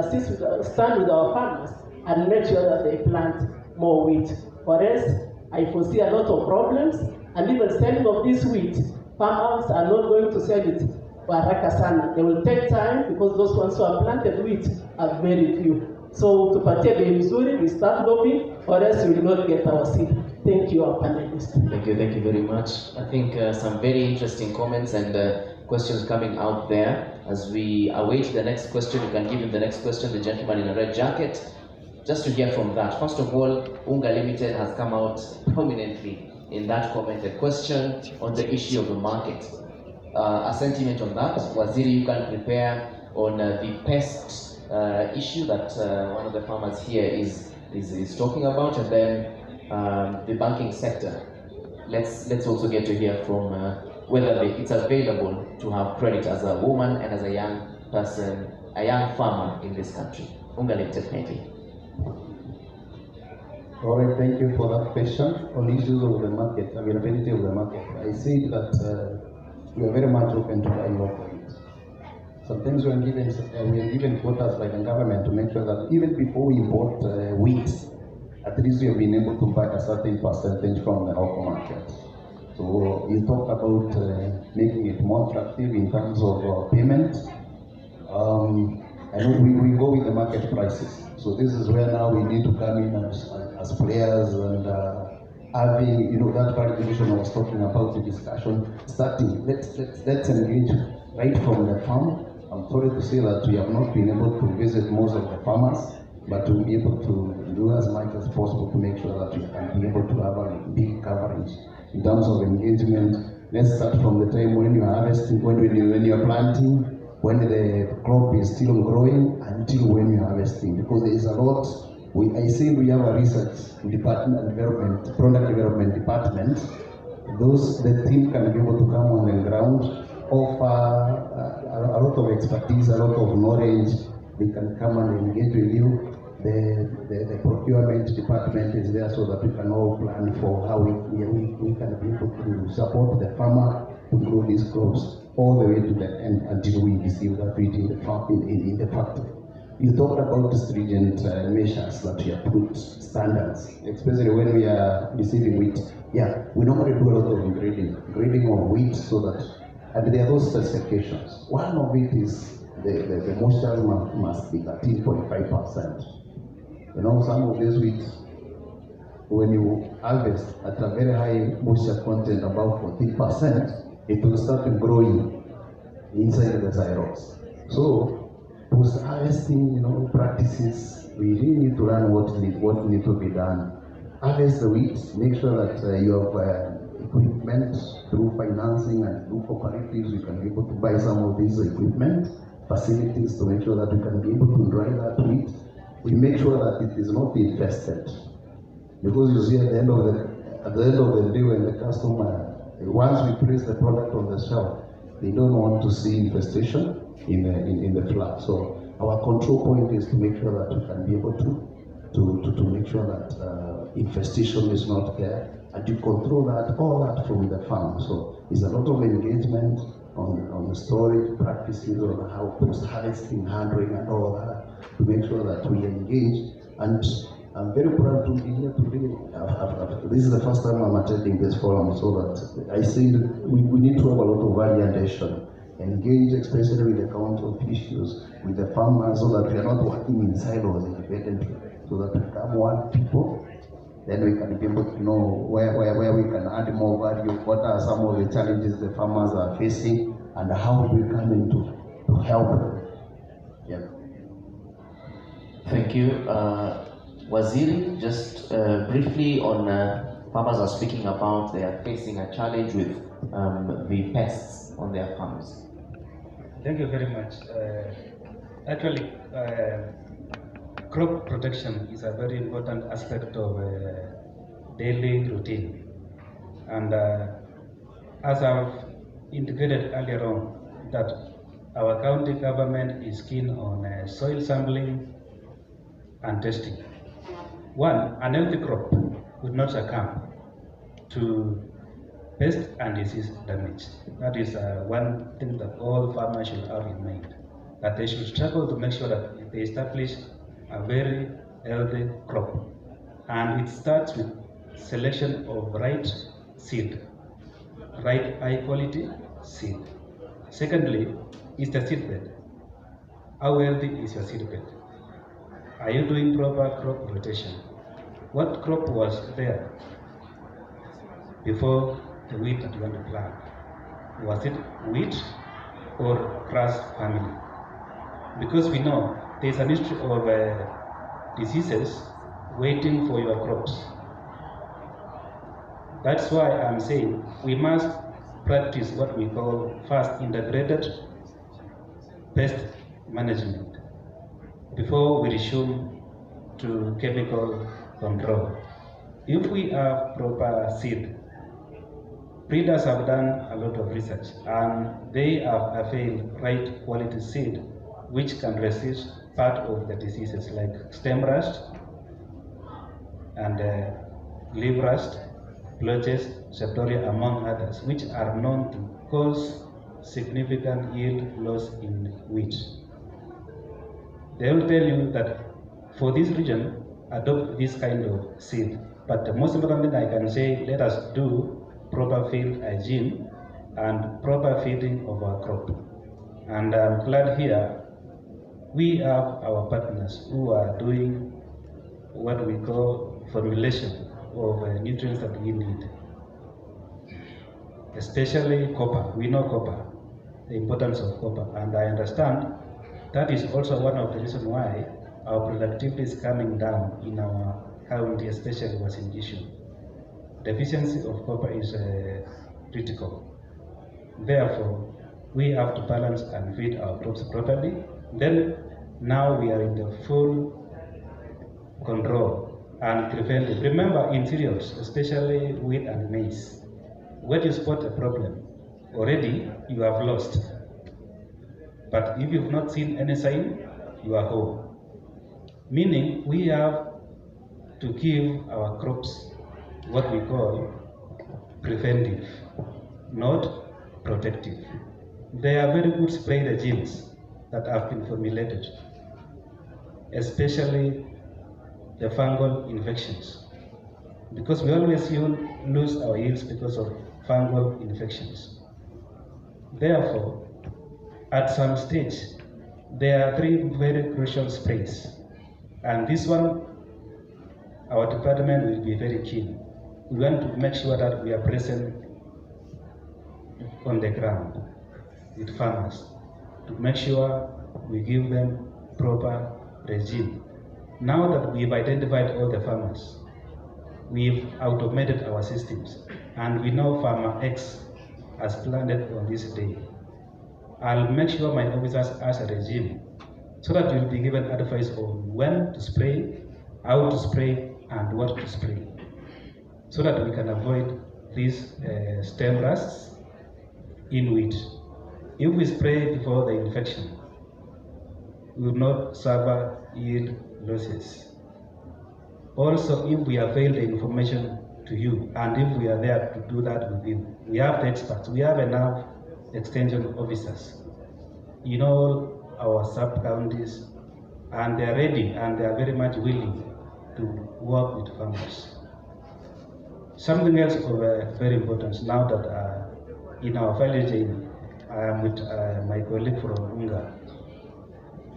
stand with our farmers and make sure that they plant more wheat. For us, I foresee a lot of problems, and even selling of this wheat, farmers are not going to sell it haraka sana. They will take time because those ones who have planted wheat are very few. So tupatie bei mzuri, we start lobbying, or else we will not get our seed. Thank you, our panelists. Thank you very much. I think some very interesting comments and questions coming out there. As we await the next question, you can give him the next question, the gentleman in a red jacket. Just to hear from that, first of all, Unga Limited has come out prominently in that comment, a question on the issue of the market. A sentiment on that, Waziri, you can prepare on the pest issue that one of the farmers here is talking about, and then the banking sector. Let's also get to hear from whether it's available to have credit as a woman and as a young person, a young farmer in this country. Unga Limited, kindly. All right, thank you for that question. On issues of the market, availability of the market, I see that we are very much open to dialogue for it. Sometimes we are given quotas by the government to make sure that even before we import wheat, at least we have been able to buy a certain percentage from the local market. So you talk about making it more attractive in terms of payment. And we go with the market prices. So this is where now we need to come in as players and having, that validation I was talking about, the discussion starting. Let's engage right from the farm. I'm sorry to say that we have not been able to visit most of the farmers, but we'll be able to do as much as possible to make sure that we can be able to have a big coverage in terms of engagement. Let's start from the time when you're harvesting, when you're planting, when the crop is still growing until when you're harvesting, because there is a lot. I think we have a research department, product development department. The team can be able to come on the ground, offer a lot of expertise, a lot of knowledge. They can come and engage with you. The procurement department is there so that we can all plan for how we can be able to support the farmer to grow these crops all the way to the end until we receive that wheat in the factory. You talked about stringent measures that we have put standards, especially when we are receiving wheat. Yeah, we normally do a lot of grading of wheat so that, and there are those specifications. One of it is the moisture must be 13.5%. You know, some of these wheat, when you harvest at a very high moisture content, about 14%, it will start growing inside the xylox. So, post-harvesting, practices, we really need to learn what needs to be done. Harvest the wheat, make sure that you have equipment through financing and through cooperatives. You can be able to buy some of these equipment, facilities to make sure that we can be able to dry that wheat. We make sure that it is not infested. Because you see at the end of the day when the customer, once we place the product on the shelf, they don't want to see infestation in the flour. So our control point is to make sure that we can be able to make sure that infestation is not there, and to control all that from the farm. So it's a lot of engagement on the storage practices, on how post-harvesting, handling, and all that, to make sure that we engage. And I'm very proud to be here today. This is the first time I'm attending this forum, so that I think we need to have a lot of variation, engage especially with the council issues, with the farmers, so that we are not working in silos independently, so that we become one people. Then we can be able to know where we can add more value, what are some of the challenges the farmers are facing, and how we come in to help them. Yeah. Thank you. Waziri, just briefly on farmers are speaking about they are facing a challenge with the pests on their farms. Thank you very much. Actually, crop protection is a very important aspect of daily routine. And as I've indicated earlier on, that our county government is keen on soil sampling and testing. One, an healthy crop would not succumb to pest and disease damage. That is one thing that all farmers should have in mind, that they should struggle to make sure that they establish a very healthy crop. And it starts with selection of right seed, right high quality seed. Secondly, is the seed bed. How healthy is your seed bed? Are you doing proper crop rotation? What crop was there before the wheat that you want to plant? Was it wheat or grass family? Because we know there's an history of diseases waiting for your crops. That's why I'm saying we must practice what we call first integrated pest management before we resume to chemical control. If we have proper seed, breeders have done a lot of research and they have availed right quality seed which can resist part of the diseases like stem rust and leaf rust, blotches, septoria, among others, which are known to cause significant yield loss in wheat. They will tell you that for this region, adopt this kind of seed. But the most important thing I can say, let us do proper field hygiene and proper feeding of our crop. And I'm glad here we have our partners who are doing what we call formulation of nutrients that we need, especially copper. We know copper, the importance of copper, and I understand that is also one of the reasons why our productivity is coming down in our county, especially Uasin Gishu. Deficiency of copper is critical. Therefore, we have to balance and feed our crops properly. Then now we are in the full control and preventive. Remember, in cereals, especially wheat and maize, when you spot a problem, already you have lost. But if you've not seen any sign, you are home. Meaning we have to give our crops what we call preventive, not protective. There are very good spray regimes that have been formulated, especially the fungal infections, because we always lose our yields because of fungal infections. Therefore, at some stage, there are 3 very crucial sprays, and this one, our department will be very keen. We want to make sure that we are present on the ground with farmers to make sure we give them proper regime. Now that we've identified all the farmers, we've automated our systems, and we know farmer X has planted on this day. I'll make sure my officers has a regime so that you'll be given advice on when to spray, how to spray, and what to spray, so that we can avoid these stem rusts in wheat. If we spray before the infection, we will not suffer yield losses. Also, if we avail the information to you, and if we are there to do that with you, we have the experts, we have enough extension officers in all our sub-counties, and they are ready and they are very much willing to work with farmers. Something else of very important now that in our value chain, I am with my colleague from UNGA.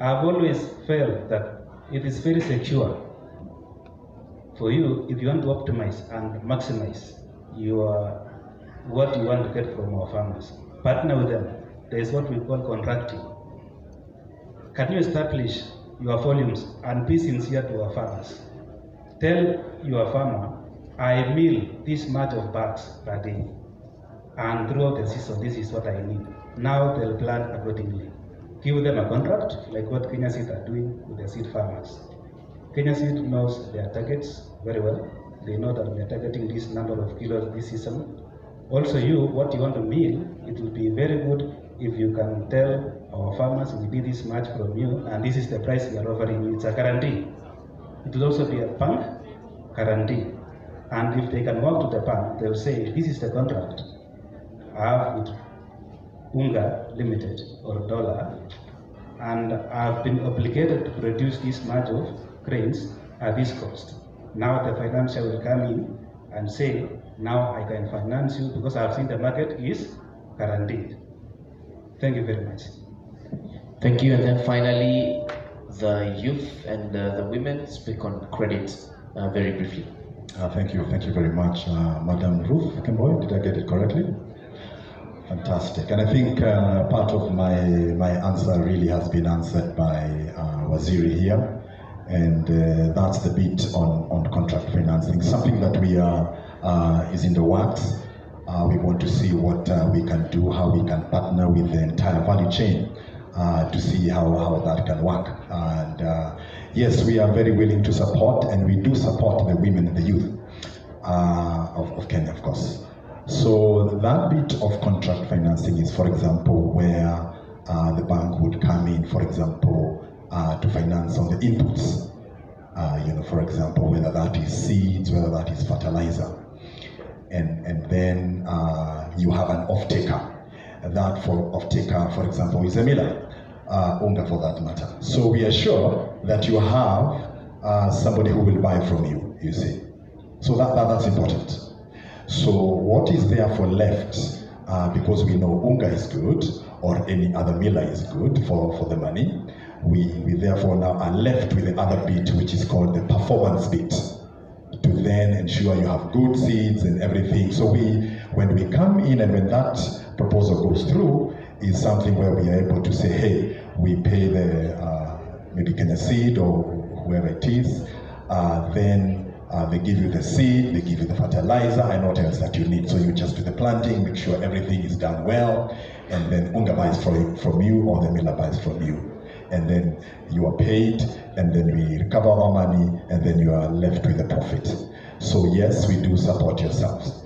I've always felt that it is very secure for you if you want to optimize and maximize what you want to get from our farmers. Partner with them. There is what we call contracting. Can you establish your volumes and be sincere to our farmers? Tell your farmer, I mill this much of bags per day, and throughout the season, this is what I need. Now they'll plan accordingly. Give them a contract, like what Kenya Seed are doing with the seed farmers. Kenya Seed knows their targets very well. They know that we are targeting this number of kilos this season. Also, what you want to mill, it will be very good if you can tell our farmers, we did this much from you, and this is the price we are offering you. It's a guarantee. It will also be a bank guarantee. And if they can walk to the bank, they'll say, this is the contract I have with UNGA Limited or Dollar, and I've been obligated to produce this much of grains at this cost. Now the financier will come in and say, now I can finance you because I've seen the market is guaranteed. Thank you very much. Thank you. And then finally, the youth and the women speak on credit very briefly. Thank you very much, Madam Ruth Kemboy. Did I get it correctly? Fantastic. And I think part of my answer really has been answered by Waziri here. And that's the bit on contract financing, something that we is in the works. We want to see what we can do, how we can partner with the entire value chain to see how that can work. And yes, we are very willing to support, and we do support the women and the youth of Kenya, of course. So that bit of contract financing is, for example, where the bank would come in, for example, to finance on the inputs. For example, whether that is seeds, whether that is fertilizer. And then you have an off-taker. That for off-taker, for example, is a miller, UNGA for that matter. So we are sure that you have somebody who will buy from you, you see. So that's important. So what is therefore left, because we know UNGA is good, or any other miller is good for the money, we therefore now are left with the other bit, which is called the performance bit, to then ensure you have good seeds and everything. So when we come in and when that proposal goes through, is something where we are able to say, hey, we pay the maybe Kenya Seed or whoever it is, then They give you the seed, they give you the fertilizer, and what else that you need. So you just do the planting, make sure everything is done well, and then Unga buys from you, or the miller buys from you. And then you are paid, and then we recover our money, and then you are left with a profit. So yes, we do support yourselves.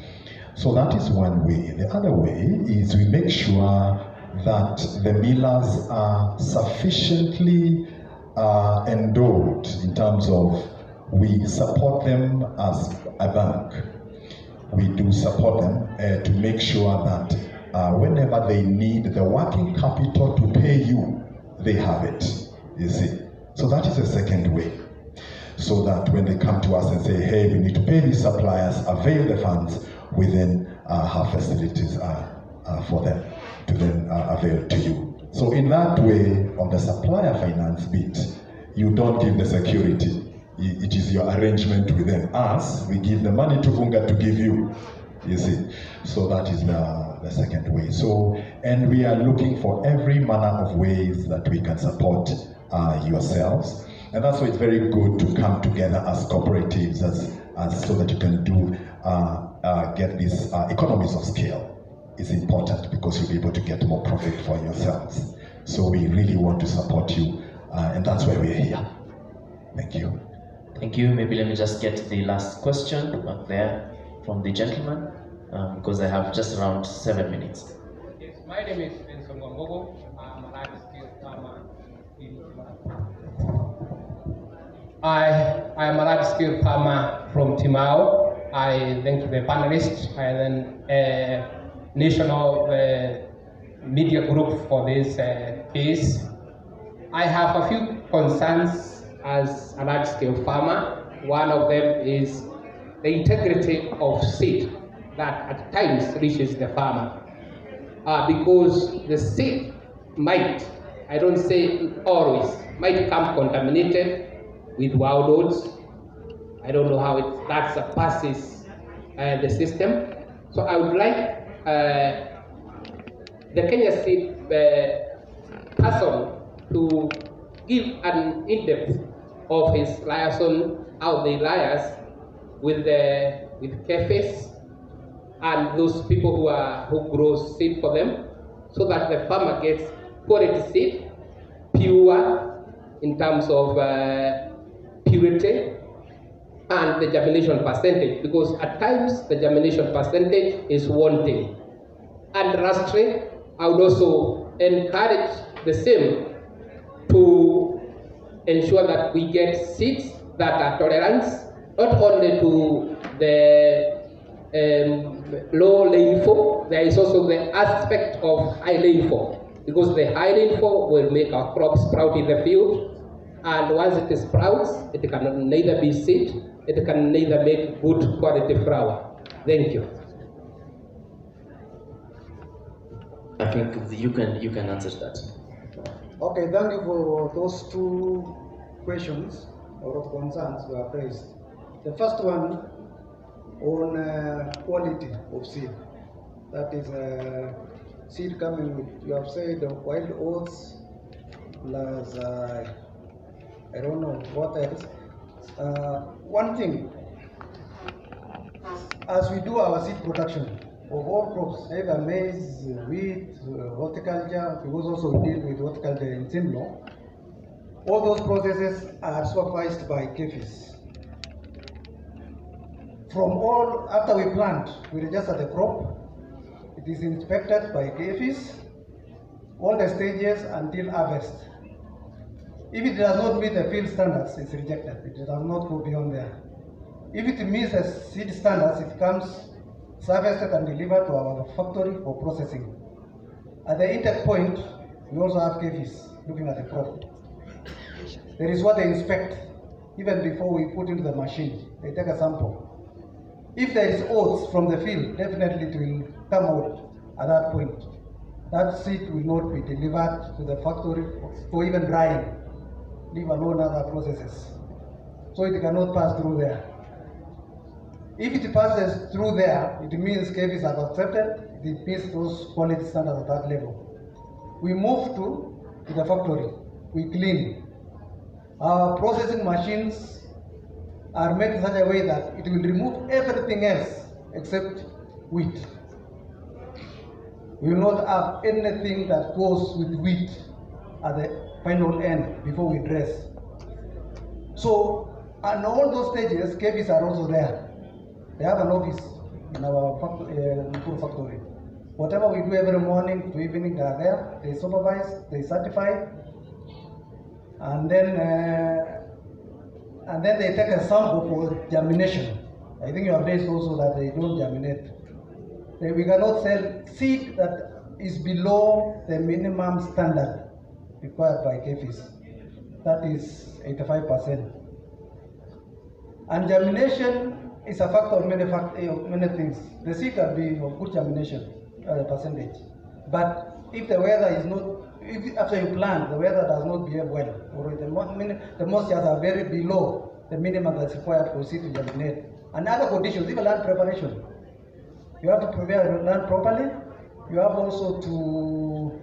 So that is one way. The other way is we make sure that the millers are sufficiently endowed in terms of we support them as a bank. We do support them to make sure that whenever they need the working capital to pay you, they have it, you see. So that is the second way. So that when they come to us and say, hey, we need to pay these suppliers, avail the funds, we then have facilities for them to then avail to you. So in that way, on the supplier finance bit, you don't give the security. It is your arrangement with them. Us, we give the money to Unga to give you see. So that is the second way. So, and we are looking for every manner of ways that we can support yourselves. And that's why it's very good to come together as cooperatives, as so that you can do get these economies of scale. Is important because you'll be able to get more profit for yourselves. So we really want to support you, and that's why we're here. Thank you. Thank you. Maybe let me just get the last question back there from the gentleman, because I have just around 7 minutes. Yes, my name is Benson Wambogo. I'm a large-scale farmer in I am a large-scale farmer from Timau. I thank the panelists and then national media group for this piece. I have a few concerns as a large-scale farmer. One of them is the integrity of seed that at times reaches the farmer. Because the seed might, I don't say always, might come contaminated with wild oats. I don't know how that passes the system. So I would like the Kenya seed person to give an in-depth of his liaison, how they liaise with cafes and those people who grow seed for them, so that the farmer gets quality seed, pure in terms of purity and the germination percentage, because at times the germination percentage is wanting. And lastly, I would also encourage the same to ensure that we get seeds that are tolerant not only to the low rainfall, there is also the aspect of high rainfall, because the high rainfall will make our crops sprout in the field, and once it sprouts, it can neither be seed, it can neither make good quality flour. Thank you. I think you can answer that. Okay, thank you for those two questions or concerns you have raised. The first one on quality of seed. That is seed coming with, you have said, wild oats plus I don't know what else. One thing, as we do our seed production of all crops, either maize, wheat, horticulture, because also we deal with horticulture in Simlo, all those processes are supervised by KFIS. From all, after we plant, we register the crop, it is inspected by KFIS, all the stages until harvest. If it does not meet the field standards, it's rejected. It does not go beyond there. If it meets the seed standards, it comes harvested and delivered to our factory for processing. At the intake point, we also have KFIS looking at the crop. There is what they inspect even before we put into the machine. They take a sample. If there is oats from the field, definitely it will come out at that point. That seed will not be delivered to the factory for even drying, leave alone other processes. So it cannot pass through there. If it passes through there, it means KFIS have accepted, it meets those quality standards at that level. We move to the factory, we clean. Our processing machines are made in such a way that it will remove everything else except wheat. We will not have anything that goes with wheat at the final end before we dress. So, and all those stages, KVs are also there. They have an office in our factory. Whatever we do every morning to evening, they are there. They supervise, they certify, and then they take a sample for germination. I think you have raised also that they don't germinate. We cannot sell seed that is below the minimum standard required by KFIS. That is 85%. And germination is a factor of many things. The seed can be of good germination percentage. But if the weather is not, if after you plant, the weather does not behave well, or the moistures are very below the minimum that's required for seed to germinate. And other conditions, even land preparation. You have to prepare your land properly. You have also to,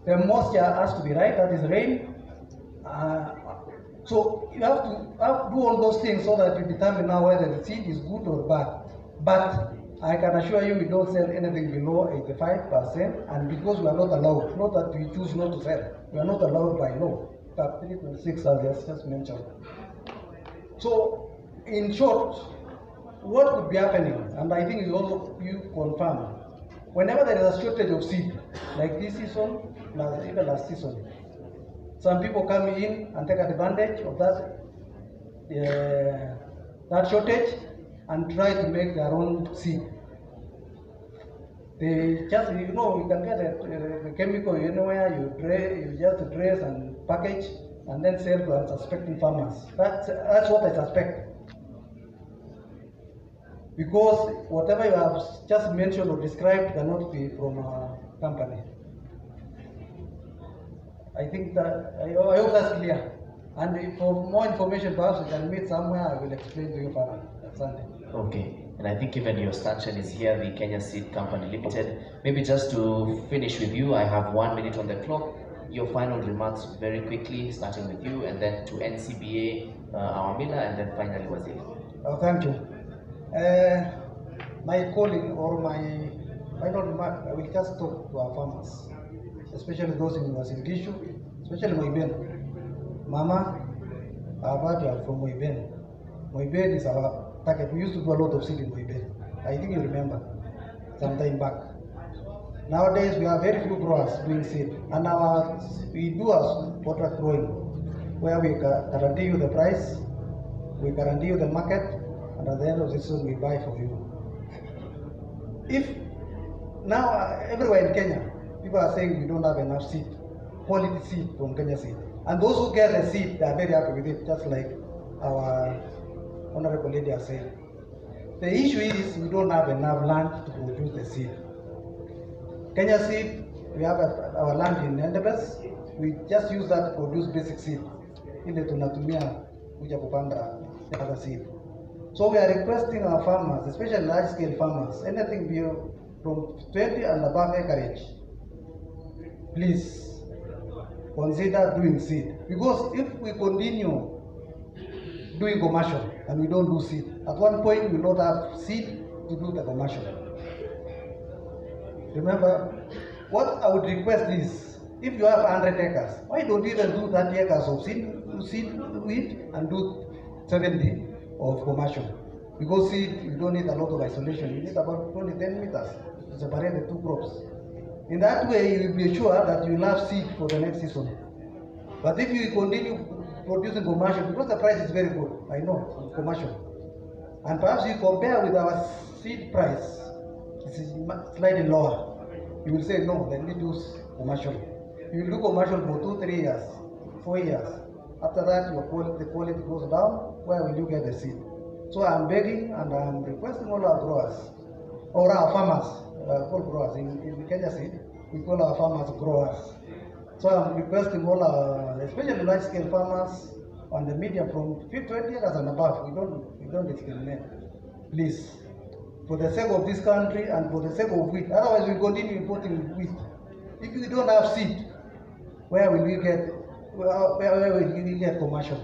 the moisture has to be right, that is rain. So you have to do all those things so that you determine now whether the seed is good or bad. But I can assure you we don't sell anything below 85%, and because we are not allowed, not that we choose not to sell, we are not allowed by law. Cap 326 as just mentioned. So in short, what would be happening, and I think you confirm, whenever there is a shortage of seed, like this season, even last season, some people come in and take advantage of that shortage and try to make their own seed. They just, you can get a chemical anywhere, you just dress and package and then sell to unsuspecting farmers. That's what I suspect. Because whatever you have just mentioned or described cannot be from a company. I think that, I hope that's clear. And for more information, perhaps we can meet somewhere, I will explain to you further on Sunday. Okay, and I think even your stanchion is here, the Kenya Seed Company Limited. Maybe just to finish with you, I have 1 minute on the clock. Your final remarks very quickly, starting with you, and then to NCBA, our Miller, and then finally Waziri. Thank you. My calling or my final remark, I will just talk to our farmers, especially those in Wasingishu, especially Moiben. Mama, I've heard you are from Moiben. Moiben is our target. We used to do a lot of seed in Moiben. I think you remember, some time back. Nowadays, we have very few growers doing seed, and we do a contract growing, where we guarantee you the price, we guarantee you the market, and at the end of the season, we buy for you. If now everywhere in Kenya, people are saying we don't have enough seed, quality seed from Kenya Seed. And those who get the seed, they are very happy with it, just like our honorable lady has said. The issue is we don't have enough land to produce the seed. Kenya Seed, we have our land in Endebess. We just use that to produce basic seed. Ile tunatumia kuja kupanda the other seed. So we are requesting our farmers, especially large-scale farmers, anything from 20 and above acreage, please consider doing seed. Because if we continue doing commercial and we don't do seed, at one point we will not have seed to do the commercial. Remember, what I would request is, if you have 100 acres, why don't you even do 30 acres of seed wheat and do 70 of commercial? Because seed, you don't need a lot of isolation. You need about 10 meters to separate the two crops. In that way, you will be sure that you will have seed for the next season. But if you continue producing commercial, because the price is very good, I know, commercial, and perhaps you compare with our seed price, this is slightly lower, you will say, no, let me do commercial. You will do commercial for 2, 3 years, 4 years. After that, the quality goes down. Where will you get the seed? So I'm begging and I'm requesting all our growers, or our farmers, all growers in Kenya Seed, we call our farmers growers. So I'm requesting all our, especially large-scale farmers on the medium from 20 acres and above, we don't discriminate. Please, for the sake of this country and for the sake of wheat, otherwise we continue importing wheat. If we don't have seed, where will we get commercial?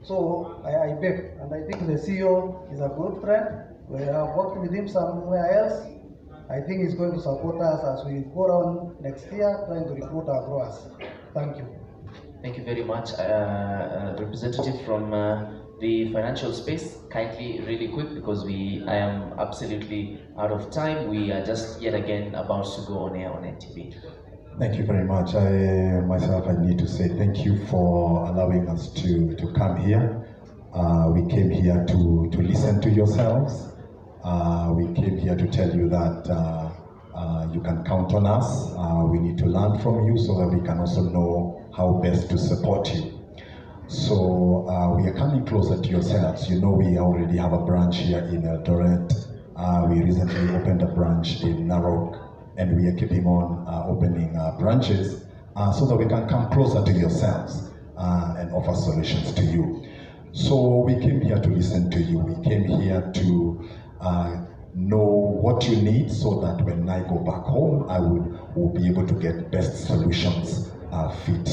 So I beg, and I think the CEO is a good friend. We have worked with him somewhere else. I think he's going to support us as we go on next year trying to recruit our growers. Thank you. Thank you very much. Representative from the financial space, kindly, really quick, because I am absolutely out of time. We are just yet again about to go on air on NTV. Thank you very much. I need to say thank you for allowing us to come here. We came here to listen to yourselves. We came here to tell you that you can count on us. We need to learn from you so that we can also know how best to support you. So we are coming closer to yourselves. You know, we already have a branch here in Eldoret. We recently opened a branch in Narok, and we are keeping on opening branches so that we can come closer to yourselves and offer solutions to you. So we came here to listen to you. We came here to know what you need so that when I go back home, I will be able to get best solutions fit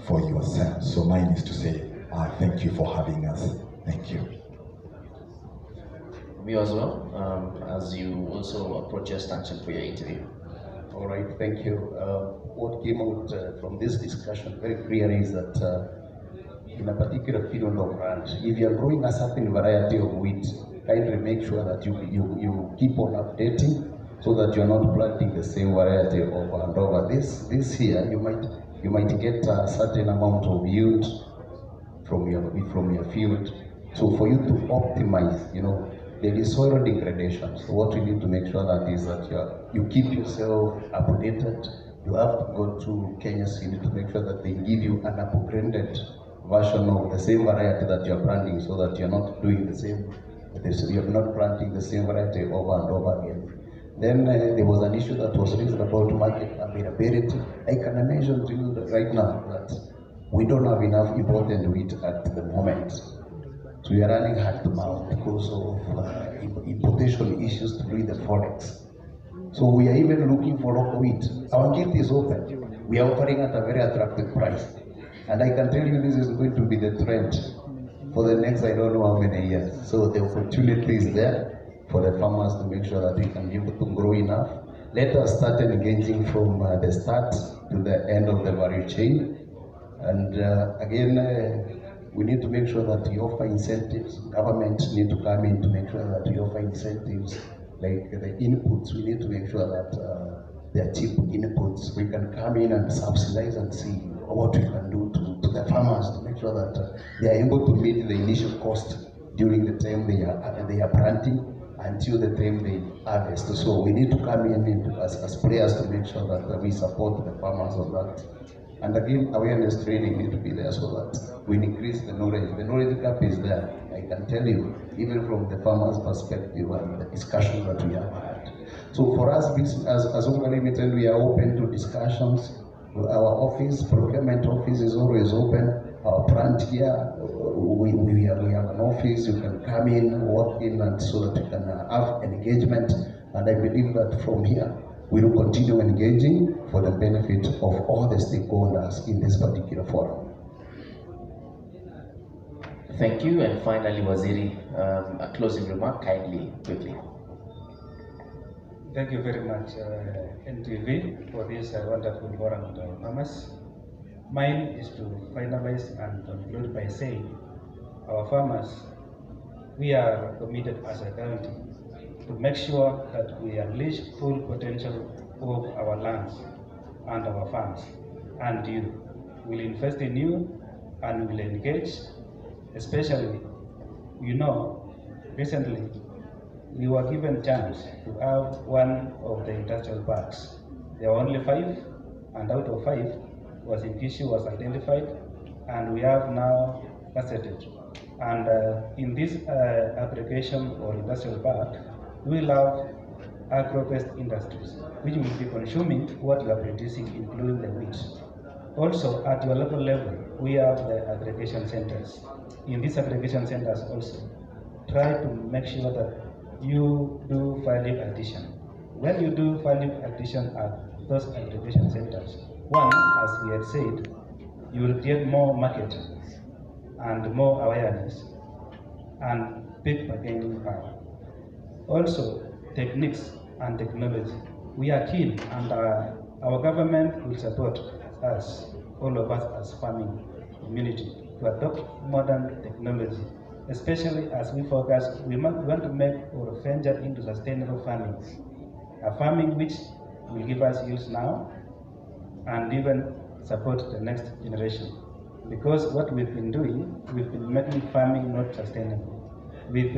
for yourselves. So mine is to say thank you for having us. Thank you. You as well, as you also approach your stanchion for your interview. All right, thank you. What came out from this discussion very clearly is that in a particular field of ranch, if you are growing a certain variety of wheat, kindly make sure that you keep on updating so that you're not planting the same variety over and over. This here, you might get a certain amount of yield from your field. So for you to optimize, there is soil degradation. So what you need to make sure that is that you keep yourself updated. You have to go to Kenya Seed to make sure that they give you an upgraded version of the same variety that you're planting, so that you're not doing the same. You're not planting the same variety over and over again. Then there was an issue that was raised about market availability. I can imagine to you that right now that we don't have enough imported wheat at the moment. So we are running hand to mouth because of importation issues to do the forex. So we are even looking for local wheat. Our gate is open. We are offering at a very attractive price. And I can tell you this is going to be the trend for the next, I don't know how many years. So the opportunity is there for the farmers to make sure that we can be able to grow enough. Let us start engaging from the start to the end of the value chain. And again, we need to make sure that we offer incentives. Government need to come in to make sure that we offer incentives, like the inputs. We need to make sure that they are cheap inputs. We can come in and subsidize and see what we can do to the farmers to make sure that they are able to meet the initial cost during the time they are planting until the time they harvest. So we need to come in as players to make sure that we support the farmers on that. And again, awareness training need to be there so that we increase the knowledge. The knowledge gap is there. I can tell you, even from the farmers' perspective and the discussions that we have had. So for us, as Unga Limited, we are open to discussions. Our office, procurement office is always open. Our plant here, we have an office. You can come in, walk in, and so that you can have engagement. And I believe that from here, we will continue engaging for the benefit of all the stakeholders in this particular forum. Thank you. And finally, Waziri, a closing remark, kindly, quickly. Thank you very much, NTV, for this wonderful forum on farmers. Mine is to finalize and conclude by saying, our farmers, we are committed as a county to make sure that we unleash full potential of our lands and our farms. And you will invest in you and will engage, especially, recently we were given chance to have one of the industrial parks. There were only 5, and out of 5 was issue was identified, and we have now gazetted. And in this application for industrial park, we will have agro-based industries, which will be consuming what you are producing, including the wheat. Also, at your local level, we have the aggregation centers. In these aggregation centers also, try to make sure that you do value addition. When you do value addition at those aggregation centers, one, as we had said, you will get more market. and more awareness and big bargaining power. Also, techniques and technology. We are keen, and our government will support us, all of us as farming community, to adopt modern technology, especially as we focus, we want to make or venture into sustainable farming, a farming which will give us use now and even support the next generation. Because what we've been doing, we've been making farming not sustainable.